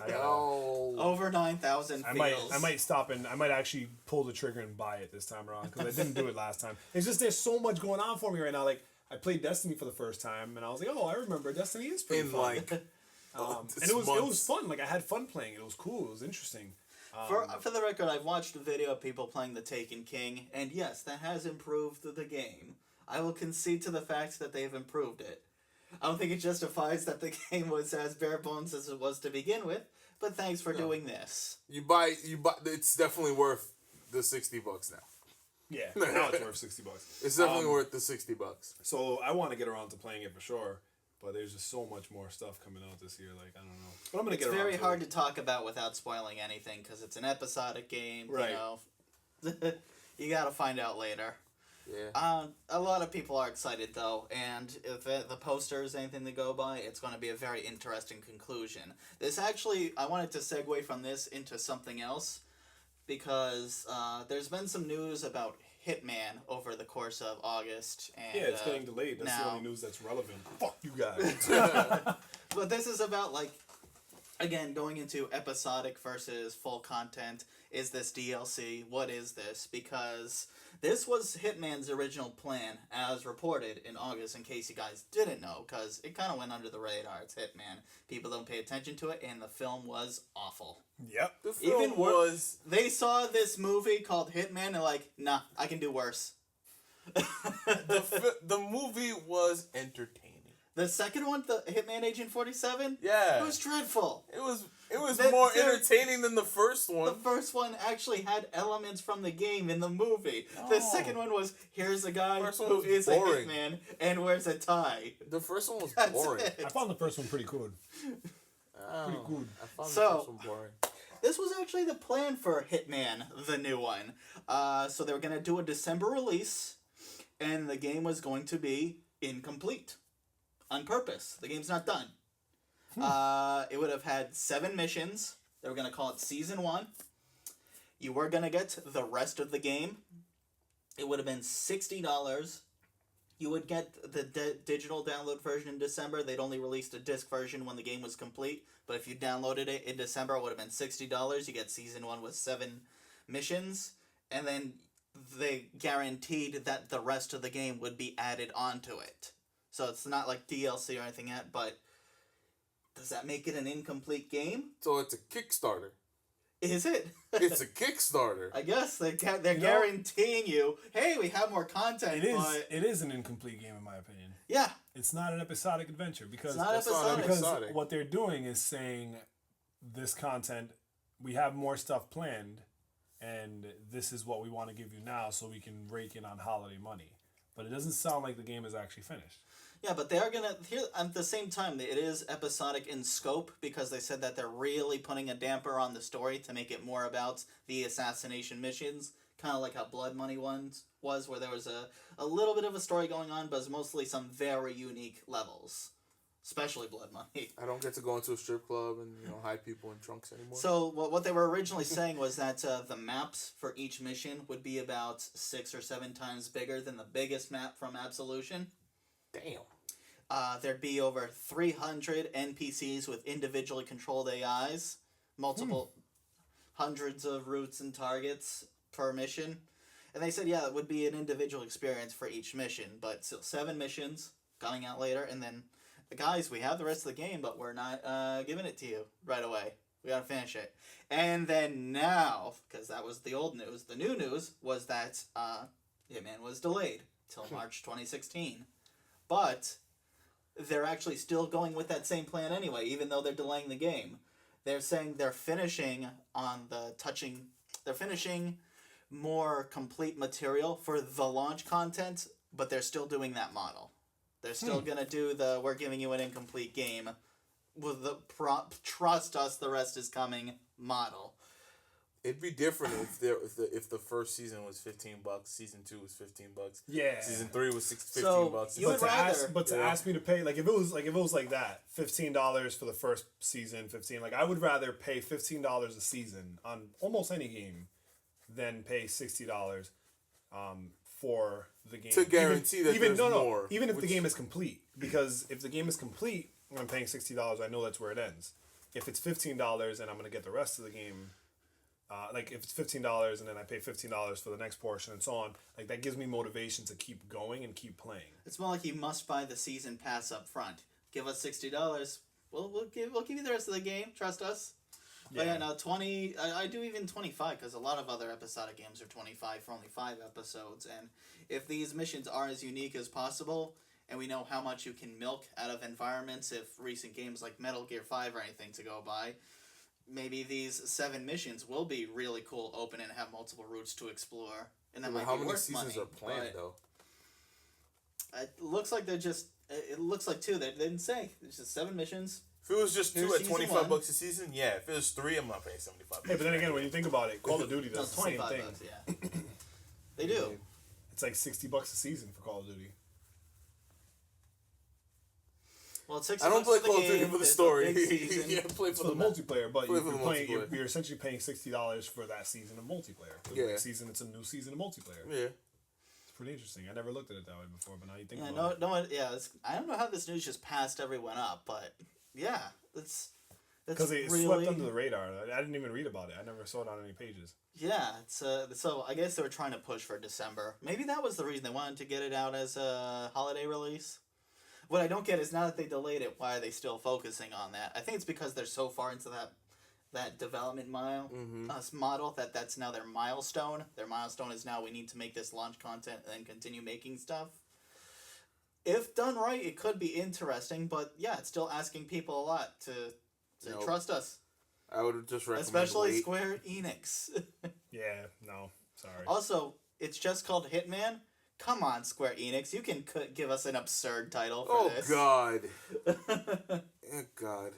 I know. Over 9,000 feels. I might stop and I might actually pull the trigger and buy it this time around because I didn't do it last time. It's just there's so much going on for me right now. Like I played Destiny for the first time and I was like, oh, I remember Destiny is pretty fun. And it was fun. Like I had fun playing it. It was cool. It was interesting. For the record, I've watched a video of people playing the Taken King, and yes, that has improved the game. I will concede to the fact that they've improved it. I don't think it justifies that the game was as bare bones as it was to begin with, but thanks for doing this. You buy. It's definitely worth the $60 now. Yeah, now it's worth $60. It's definitely worth the $60. So I want to get around to playing it for sure. But there's just so much more stuff coming out this year. Like I don't know. But I'm gonna get. It's very hard to talk about without spoiling anything because it's an episodic game. Right. You gotta find out later. Yeah. A lot of people are excited though, and if the poster is anything to go by, it's going to be a very interesting conclusion. This actually, I wanted to segue from this into something else because there's been some news about Hitman over the course of August. And, it's getting delayed. That's the only news that's relevant. Fuck you guys. But this is about, like, again, going into episodic versus full content. Is this DLC? What is this? Because this was Hitman's original plan, as reported in August, in case you guys didn't know, because it kind of went under the radar. It's Hitman. People don't pay attention to it, and the film was awful. Yep. The film was... They saw this movie called Hitman, and they're like, nah, I can do worse. The movie was entertaining. The second one, the Hitman Agent 47? Yeah. It was dreadful. It was more entertaining than the first one. The first one actually had elements from the game in the movie. Oh. The second one was, here's a guy who is boring. A hitman and wears a tie. The first one was boring. I found the first one pretty good. Pretty good. I found the first one boring. This was actually the plan for Hitman, the new one. So they were going to do a December release, and the game was going to be incomplete. On purpose. The game's not done. It would have had 7 missions. They were going to call it Season 1. You were going to get the rest of the game. It would have been $60. You would get the digital download version in December. They'd only released a disc version when the game was complete. But if you downloaded it in December, it would have been $60. You get Season 1 with 7 missions. And then they guaranteed that the rest of the game would be added onto it. So it's not like DLC or anything yet, but does that make it an incomplete game? So it's a Kickstarter. Is it? It's a Kickstarter. I guess they're guaranteeing you, hey, we have more content. It is an incomplete game in my opinion. Yeah. It's not an episodic adventure because It's not episodic. Because what they're doing is saying this content, we have more stuff planned, and this is what we want to give you now so we can rake in on holiday money. But it doesn't sound like the game is actually finished. Yeah, but they are going to, here at the same time, it is episodic in scope because they said that they're really putting a damper on the story to make it more about the assassination missions, kind of like how Blood Money was, where there was a little bit of a story going on, but it's mostly some very unique levels, especially Blood Money. I don't get to go into a strip club and hide people in trunks anymore. So what they were originally saying was that the maps for each mission would be about 6 or 7 times bigger than the biggest map from Absolution. Damn. There'd be over 300 NPCs with individually controlled AIs, multiple hundreds of routes and targets per mission. And they said, yeah, it would be an individual experience for each mission, but still 7 missions coming out later. And then, guys, we have the rest of the game, but we're not giving it to you right away. We gotta finish it. And then now, because that was the old news, the new news was that Hitman was delayed till March 2016. But they're actually still going with that same plan anyway, even though they're delaying the game. They're saying they're finishing more complete material for the launch content, but they're still doing that model. They're still going to do we're giving you an incomplete game with the trust us, the rest is coming model. It'd be different if the first season was $15, season 2 was $15. Yeah. Season 3 was $15. So, you would rather... ask me to pay, like if it was like that, $15 for the first season, $15. Like I would rather pay $15 a season on almost any game than pay $60 for the game. To guarantee there's more. Even if the game is complete, because if the game is complete, and I'm paying $60, I know that's where it ends. If it's $15 and I'm gonna get the rest of the game. Like if it's $15 and then I pay $15 for the next portion and so on, like that gives me motivation to keep going and keep playing. It's more like you must buy the season pass up front. Give us $60. We'll give you the rest of the game. Trust us. Yeah. But yeah, no, 20. I do even 25 because a lot of other episodic games are 25 for only 5 episodes. And if these missions are as unique as possible, and we know how much you can milk out of environments, if recent games like Metal Gear 5 or anything to go by. Maybe these 7 missions will be really cool, open, and have multiple routes to explore. And that might how be many worth seasons money, are planned, though? It looks like they're just... It looks like 2. They didn't say. It's just 7 missions. If it was just 2 Here's at season $25 1. a season, yeah. If it was 3, I'm not paying $75. Yeah, but then again, when you think about it, Call of Duty does the same thing. Bucks, yeah. They do. It's like $60 a season for Call of Duty. Well, it's $60 I don't play for the Call of game, Duty for the it's a story. big season. Yeah, play For the multiplayer, but you're multiplayer. essentially paying $60 for that season of multiplayer. Yeah. Next season, it's a new season of multiplayer. Yeah. It's pretty interesting. I never looked at it that way before, but now you think Yeah, about it. I don't know how this news just passed everyone up, but yeah, it's because it really, swept under the radar. I didn't even read about it. I never saw it on any pages. Yeah, it's so I guess they were trying to push for December. Maybe that was the reason they wanted to get it out as a holiday release. What I don't get is now that they delayed it, why are they still focusing on that? I think it's because they're so far into that development model that's now their milestone. Their milestone is now we need to make this launch content and then continue making stuff. If done right, it could be interesting, but yeah, it's still asking people a lot to trust us. I would just recommend especially Square Enix. Yeah, no, sorry. Also, it's just called Hitman. Come on, Square Enix, you can give us an absurd title for this. God. Oh, God.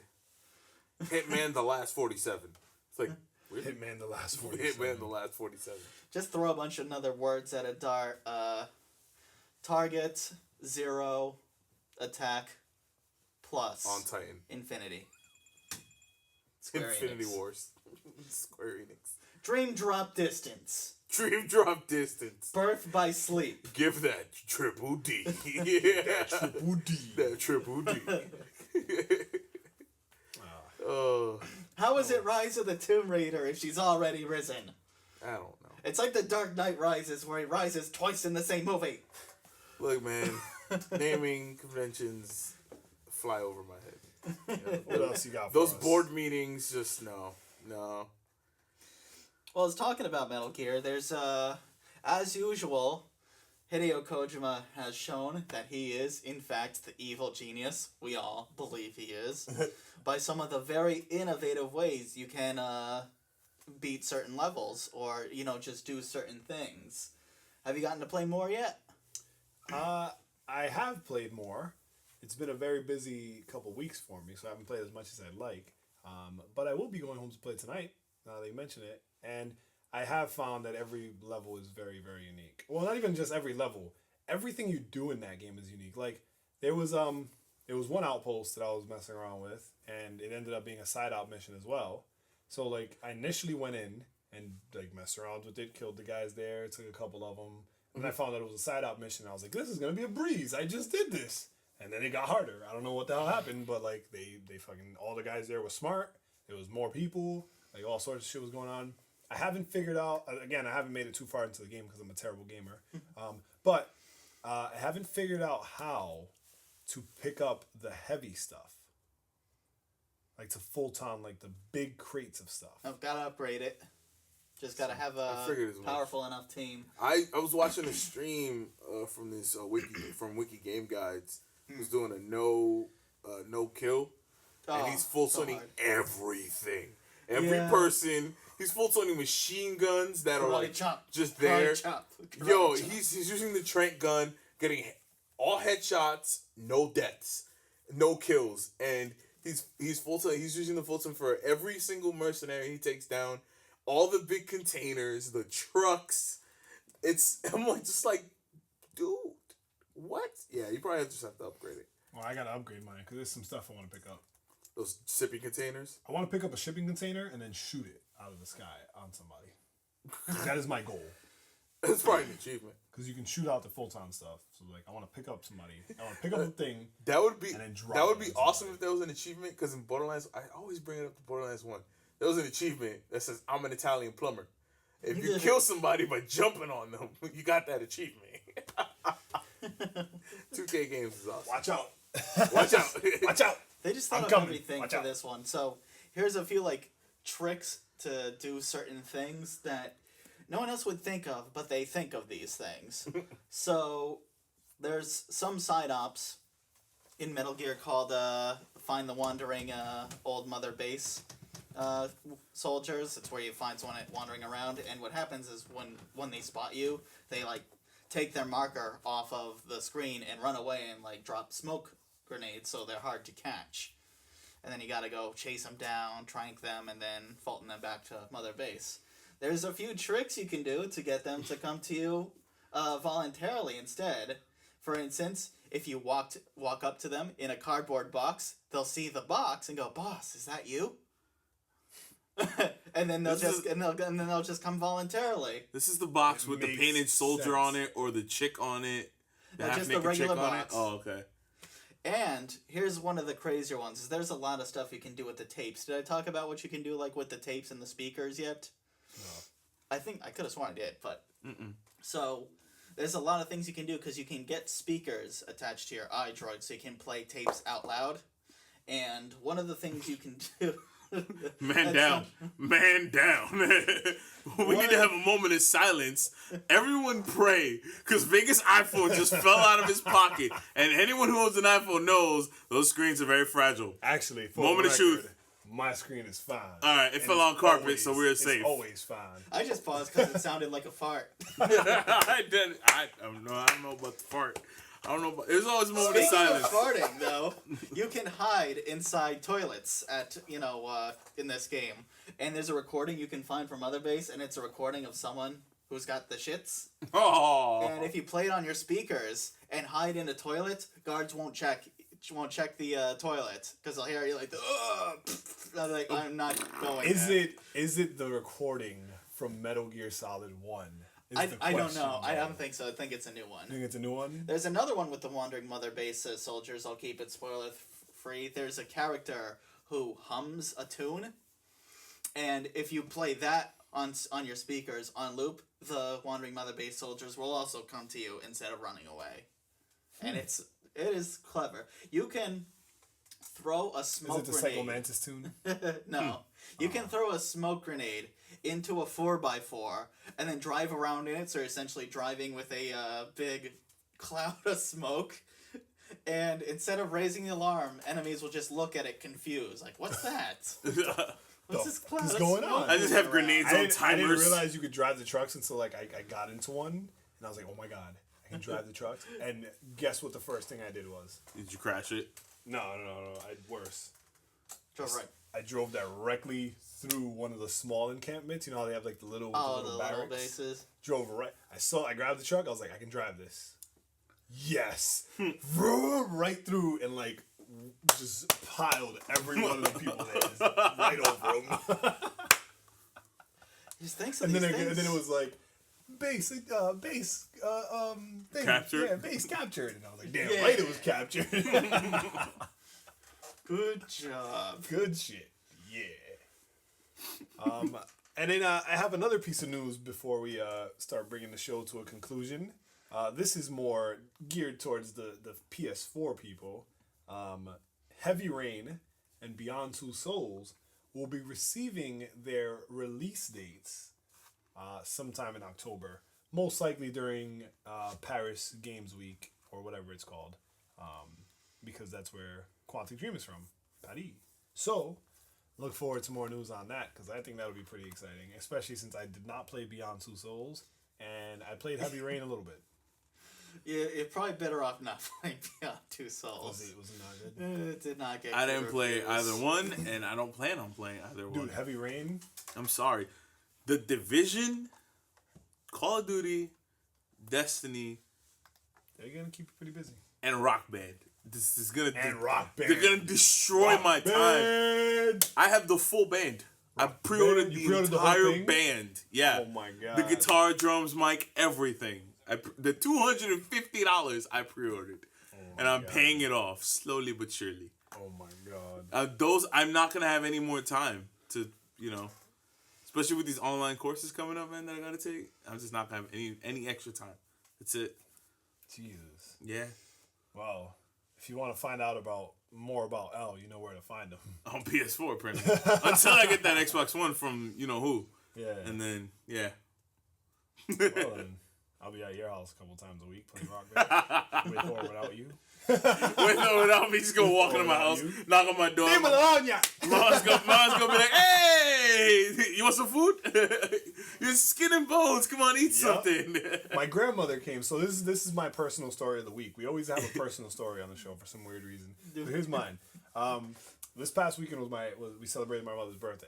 Hitman the Last 47. It's like... Hitman the Last 47. Hitman the Last 47. Just throw a bunch of other words at a dart. Target, 0, attack, plus on Titan. Infinity. Infinity Enix. Wars. Square Enix. Dream Drop Distance. Dream Drop Distance. Birth by Sleep. Give that triple D. Triple D. That triple D. Oh. How is it Rise of the Tomb Raider if she's already risen? I don't know. It's like The Dark Knight Rises, where he rises twice in the same movie. Look, man, naming conventions fly over my head. You know, What else you got for those us? board meetings, just no. Well, I was talking about Metal Gear. There's, as usual, Hideo Kojima has shown that he is, in fact, the evil genius. We all believe he is. By some of the very innovative ways you can beat certain levels or, just do certain things. Have you gotten to play more yet? I have played more. It's been a very busy couple weeks for me, so I haven't played as much as I'd like. But I will be going home to play tonight, now that you mention it. And I have found that every level is very, very unique. Well, not even just every level. Everything you do in that game is unique. Like, there was one outpost that I was messing around with, and it ended up being a side-out mission as well. So, like, I initially went in and, like, messed around with it, killed the guys there, took a couple of them. And I found out it was a side-out mission. I was like, this is going to be a breeze. I just did this. And then it got harder. I don't know what the hell happened, but, like, they fucking, all the guys there were smart. There was more people. Like, all sorts of shit was going on. I haven't figured out, again, I haven't made it too far into the game because I'm a terrible gamer. But I haven't figured out how to pick up the heavy stuff. Like, to full-time, like, the big crates of stuff. I've got to upgrade it. Just got to have I a figured as much. powerful enough team. I was watching a stream from this Wiki Game Guides. Who's doing a no kill, and he's full swinging everything. Every person, he's full swinging machine guns that are like just there. Yo, he's using the Trent gun, getting all headshots, no deaths, no kills, and he's full time. He's using the full time for every single mercenary he takes down. All the big containers, the trucks. I'm like, just like, dude, what? Yeah, you probably just have to upgrade it. Well, I gotta upgrade mine because there's some stuff I want to pick up. Those shipping containers? I want to pick up a shipping container and then shoot it out of the sky on somebody. That is my goal. That's probably an achievement. Because you can shoot out the full-time stuff. So, like, I want to pick up somebody. I want to pick up a thing. That would be and then drop that would be it awesome somebody. if there was an achievement. Because in Borderlands, I always bring it up to Borderlands 1. There was an achievement that says, I'm an Italian plumber. If you kill somebody by jumping on them, you got that achievement. 2K games is awesome. Watch out. Watch out. Watch out. They just thought of everything for this one. So here's a few like tricks to do certain things that no one else would think of, but they think of these things. So there's some side ops in Metal Gear called Find the Wandering Old Mother Base soldiers. It's where you find someone wandering around, and what happens is when they spot you, they like take their marker off of the screen and run away and like drop smoke grenades, so they're hard to catch. And then you gotta go chase them down, trank them, and then Fulton them back to Mother Base. There's a few tricks you can do to get them to come to you voluntarily instead. For instance, if you walk up to them in a cardboard box, they'll see the box and go, "Boss, is that you?" and then they'll just come voluntarily. This is the box with the Makes painted soldier sense. on it or the chick on it. The No, just the half-naked chick regular on it. box. Oh, okay. And here's one of the crazier ones. Is there's a lot of stuff you can do with the tapes. Did I talk about what you can do like with the tapes and the speakers yet? No. I think I could have sworn I did, but so there's a lot of things you can do because you can get speakers attached to your iDroid so you can play tapes out loud. And one of the things you can do. Man down. Man down. We need to have a moment of silence. Everyone pray. Because Vega's iPhone just fell out of his pocket. And anyone who owns an iPhone knows those screens are very fragile. Actually, for Moment the of record, truth. My screen is fine. All right, it And fell it's on carpet, always- so we're it's safe. always fine. I just paused because it sounded like a fart. I don't know about the fart. I don't know about... There's always a moment of Speaking of silence. farting, though, you can hide inside toilets at, in this game. And there's a recording you can find from Mother Base, and it's a recording of someone who's got the shits. Oh. And if you play it on your speakers and hide in a toilet, guards won't check won't check the toilet because they'll hear you like, ugh. I'm like, I'm not going. Is it the recording from Metal Gear Solid 1? I don't know. I don't think so. I think it's a new one. You think it's a new one? There's another one with the Wandering Mother base soldiers. I'll keep it spoiler free. There's a character who hums a tune, and if you play that on your speakers on loop, the Wandering Mother base soldiers will also come to you instead of running away. And it is clever. You can throw a smoke grenade. Is it the Psycho Mantis tune? No. You can throw a smoke grenade into a 4x4 and then drive around in it, so you're essentially driving with a big cloud of smoke. And instead of raising the alarm, enemies will just look at it confused. Like, what's that? What's this cloud? What's going on? I just have grenades on timers. I didn't realize you could drive the trucks until I got into one, and I was like, oh my god, I can drive the trucks. And guess what the first thing I did was? Did you crash it? No. Worse. Drove right. I drove directly through one of the small encampments. You know how they have like the little barracks? Little bases. Drove right. I grabbed the truck. I was like, I can drive this. Yes. Right through and like just piled every one of the people there, just right over them. Just thinks of and these then things. And then it was like base thing. Captured? Yeah, base captured. And I was like, damn Yeah. right, it was captured. Good job. Good shit. Yeah. And then I have another piece of news before we start bringing the show to a conclusion. This is more geared towards the PS4 people. Heavy Rain and Beyond Two Souls will be receiving their release dates sometime in October. Most likely during Paris Games Week or whatever it's called. Because that's where Quantic Dream is from. Paris. So, look forward to more news on that because I think that'll be pretty exciting. Especially since I did not play Beyond Two Souls and I played Heavy Rain a little bit. Yeah, you're probably better off not playing Beyond Two Souls. Was it not good? It did not get I good didn't play reviews. either one, and I don't plan on playing either one. Dude, Heavy Rain? I'm sorry. The Division, Call of Duty, Destiny, They're going to keep you pretty busy. and Rock Band. This is gonna Rock Band. They're gonna destroy my time. I have the full band. I pre-ordered the entire band. Yeah. Oh my god. The guitar, drums, mic, everything. The $250 I pre-ordered, and I'm paying it off slowly but surely. Oh my god. Those I'm not gonna have any more time to, especially with these online courses coming up, man, that I gotta take. I'm just not gonna have any extra time. That's it. Jesus. Yeah. Well, if you want to find out more about L, you know where to find them. On PS4, apparently. Until I get that Xbox One from who. Yeah. And then, yeah. Well, then, I'll be at your house a couple times a week playing Rock Band. With or without you. Without me, just go walk into my house, knock on my door. Mom's gonna be like, hey, you want some food? You're skin and bones. Come on, eat something. My grandmother came, so this is my personal story of the week. We always have a personal story on the show for some weird reason. So here's mine. This past weekend we celebrated my mother's birthday.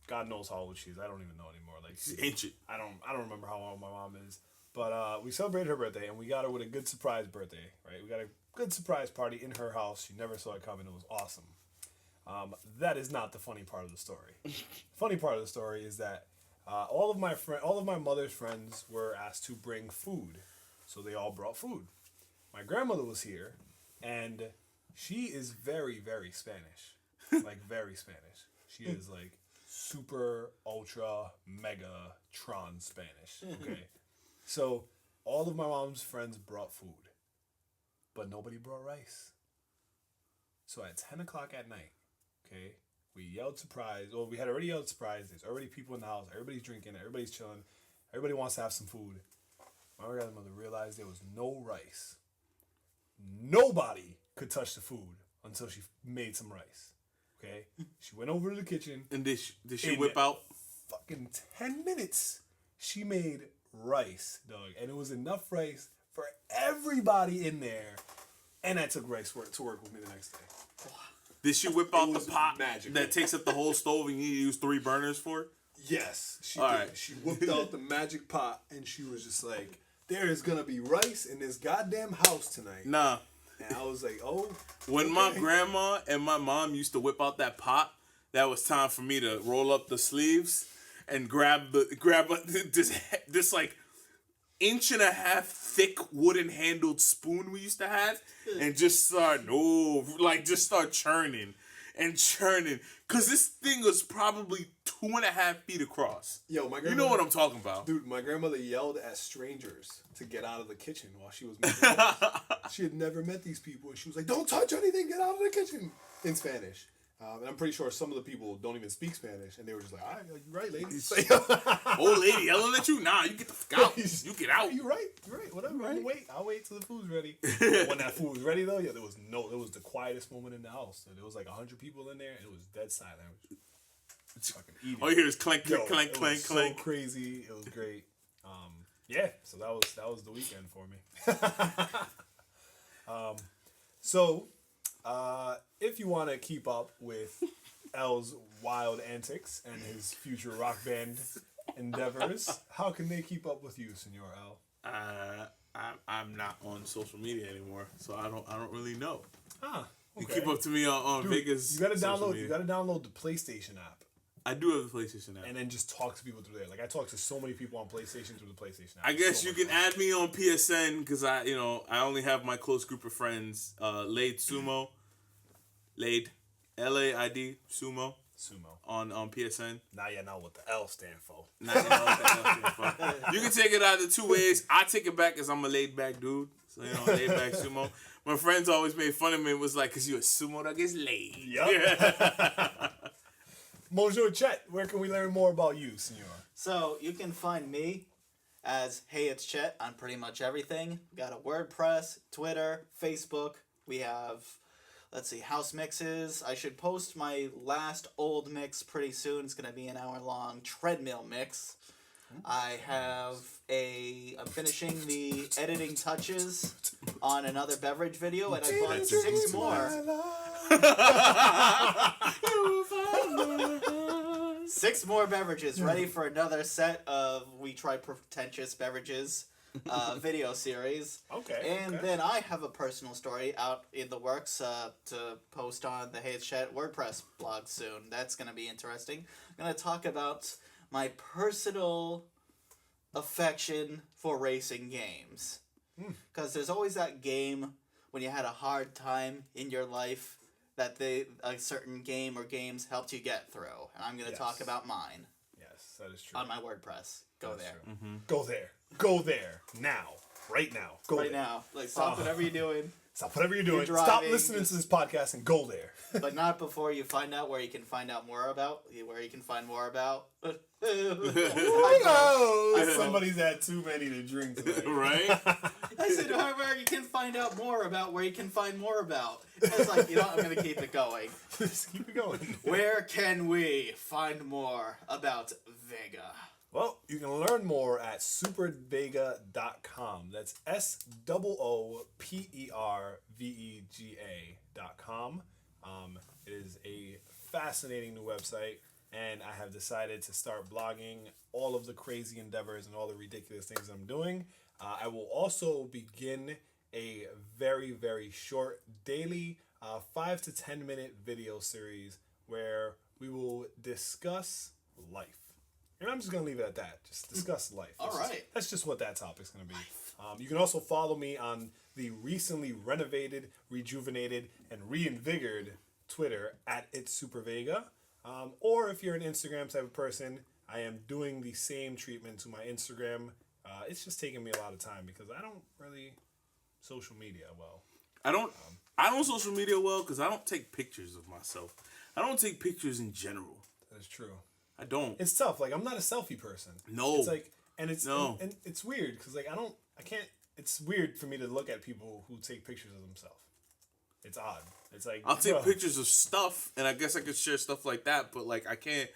God knows how old she is. I don't even know anymore. Like She's ancient. I don't remember how old my mom is. But we celebrated her birthday, and we got her with a good surprise birthday, right? We got a good surprise party in her house. She never saw it coming. It was awesome. That is not the funny part of the story. Funny part of the story is that all of my mother's friends were asked to bring food, so they all brought food. My grandmother was here, and she is very, very Spanish, like very Spanish. She is like super, ultra, mega, Tron Spanish. Okay. So, all of my mom's friends brought food, but nobody brought rice. So, at 10 o'clock at night, okay, we yelled surprise. Well, we had already yelled surprise. There's already people in the house. Everybody's drinking. Everybody's chilling. Everybody wants to have some food. My grandmother realized there was no rice. Nobody could touch the food until she made some rice. Okay? She went over to the kitchen. And did she whip out? Fucking 10 minutes. She made rice, dog, and it was enough rice for everybody in there, and I took rice to work with me the next day. Did she whip out the pot magical. that takes up the whole stove and you need to use 3 burners for? Yes, she All did. right. She whipped out the magic pot, and she was just like, "There is gonna be rice in this goddamn house tonight." Nah, And I was like, oh. When my grandma and my mom used to whip out that pot, that was time for me to roll up the sleeves and grab this like 1.5 inch thick wooden handled spoon we used to have and just start churning and churning. Cause this thing was probably 2.5 feet across. Yo, my grandmother, you know what I'm talking about. Dude, my grandmother yelled at strangers to get out of the kitchen while she was making She had never met these people, and she was like, "Don't touch anything, get out of the kitchen," in Spanish. And I'm pretty sure some of the people don't even speak Spanish, and they were just like, "All right, you're right, lady." Old lady yelling at you? Nah, you get the fuck out. You get out. You're right. Whatever. Right. I'll wait till the food's ready. When that food was ready, though, yeah, it was the quietest moment in the house. There was like 100 people in there, and it was dead silent. Fucking eating. All you hear is clank, clank, clank. So crazy. It was great. Yeah. So that was the weekend for me. So, if you want to keep up with L's wild antics and his future rock band endeavors, how can they keep up with you, Senor L? I'm not on social media anymore, so I don't really know. Okay. You keep up to me on Dude, Vega's. You gotta download the PlayStation app. I do have the PlayStation app. And then just talk to people through there. Like I talk to so many people on PlayStation through the PlayStation app. I guess you can add me on PSN because I only have my close group of friends. Laid Sumo, Laid, LAID Sumo. On PSN. Now you know what the L stand for. You can take it either two ways. I take it back because I'm a laid back dude. So laid back sumo. My friends always made fun of me. It was like, because you a sumo that gets laid. Yep. Bonjour, Chet. Where can we learn more about you, senor? So you can find me as Hey It's Chet on pretty much everything. We got a WordPress, Twitter, Facebook. We have, house mixes. I should post my last old mix pretty soon. It's going to be an hour-long treadmill mix. I'm finishing the editing touches on another beverage video, and I bought 6 more. 6 more beverages ready for another set of We Try Pretentious Beverages video series. Okay. And then I have a personal story out in the works to post on the Hey It's Chet WordPress blog soon. That's going to be interesting. I'm going to talk about my personal affection for racing games. Because there's always that game when you had a hard time in your life that a certain game or games helped you get through. And I'm going to talk about mine. Yes, that is true. On my WordPress. Go That's there. Mm-hmm. Go there. Now. Right now. Go right there. now. Stop whatever you're doing. Stop whatever you're doing. Driving, Stop listening to this podcast and go there. But not before you find out where you can find out more about. Where you can find more about. Somebody's had too many to drink tonight. Right? I said, where you can find out more about where you can find more about. It's like, I'm going to keep it going. Just keep it going. Where can we find more about Vega? Well, you can learn more at supervega.com. That's SOOPERVEGA.com. It is a fascinating new website, and I have decided to start blogging all of the crazy endeavors and all the ridiculous things I'm doing. I will also begin a very, very short daily 5 to 10 minute video series where we will discuss life. And I'm just going to leave it at that. Just discuss life. That's just what that topic's going to be. You can also follow me on the recently renovated, rejuvenated, and reinvigorated Twitter at It's Super Vega. Or if you're an Instagram type of person, I am doing the same treatment to my Instagram. It's just taking me a lot of time because I don't really social media well. I don't social media well because I don't take pictures of myself. I don't take pictures in general. That's true. I don't. It's tough. I'm not a selfie person. No. It's and it's weird because I can't. It's weird for me to look at people who take pictures of themselves. It's odd. It's like I'll take pictures of stuff, and I guess I could share stuff like that, but I can't,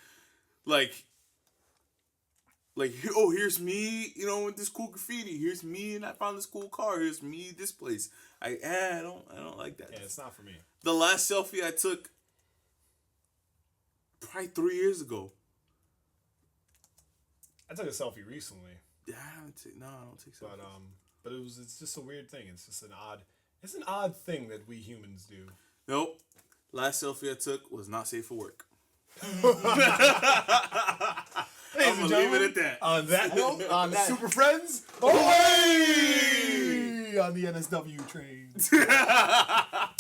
here's me, with this cool graffiti. Here's me, and I found this cool car. Here's me, this place. I don't like that. Yeah, it's not for me. The last selfie I took, probably 3 years ago. I took a selfie recently. Yeah, I don't take selfies. But it's just a weird thing. It's just an odd. It's an odd thing that we humans do. Nope. Last selfie I took was not safe for work. I'm gonna leave it at that. On that note, On that- Super Friends, away on the NSW train.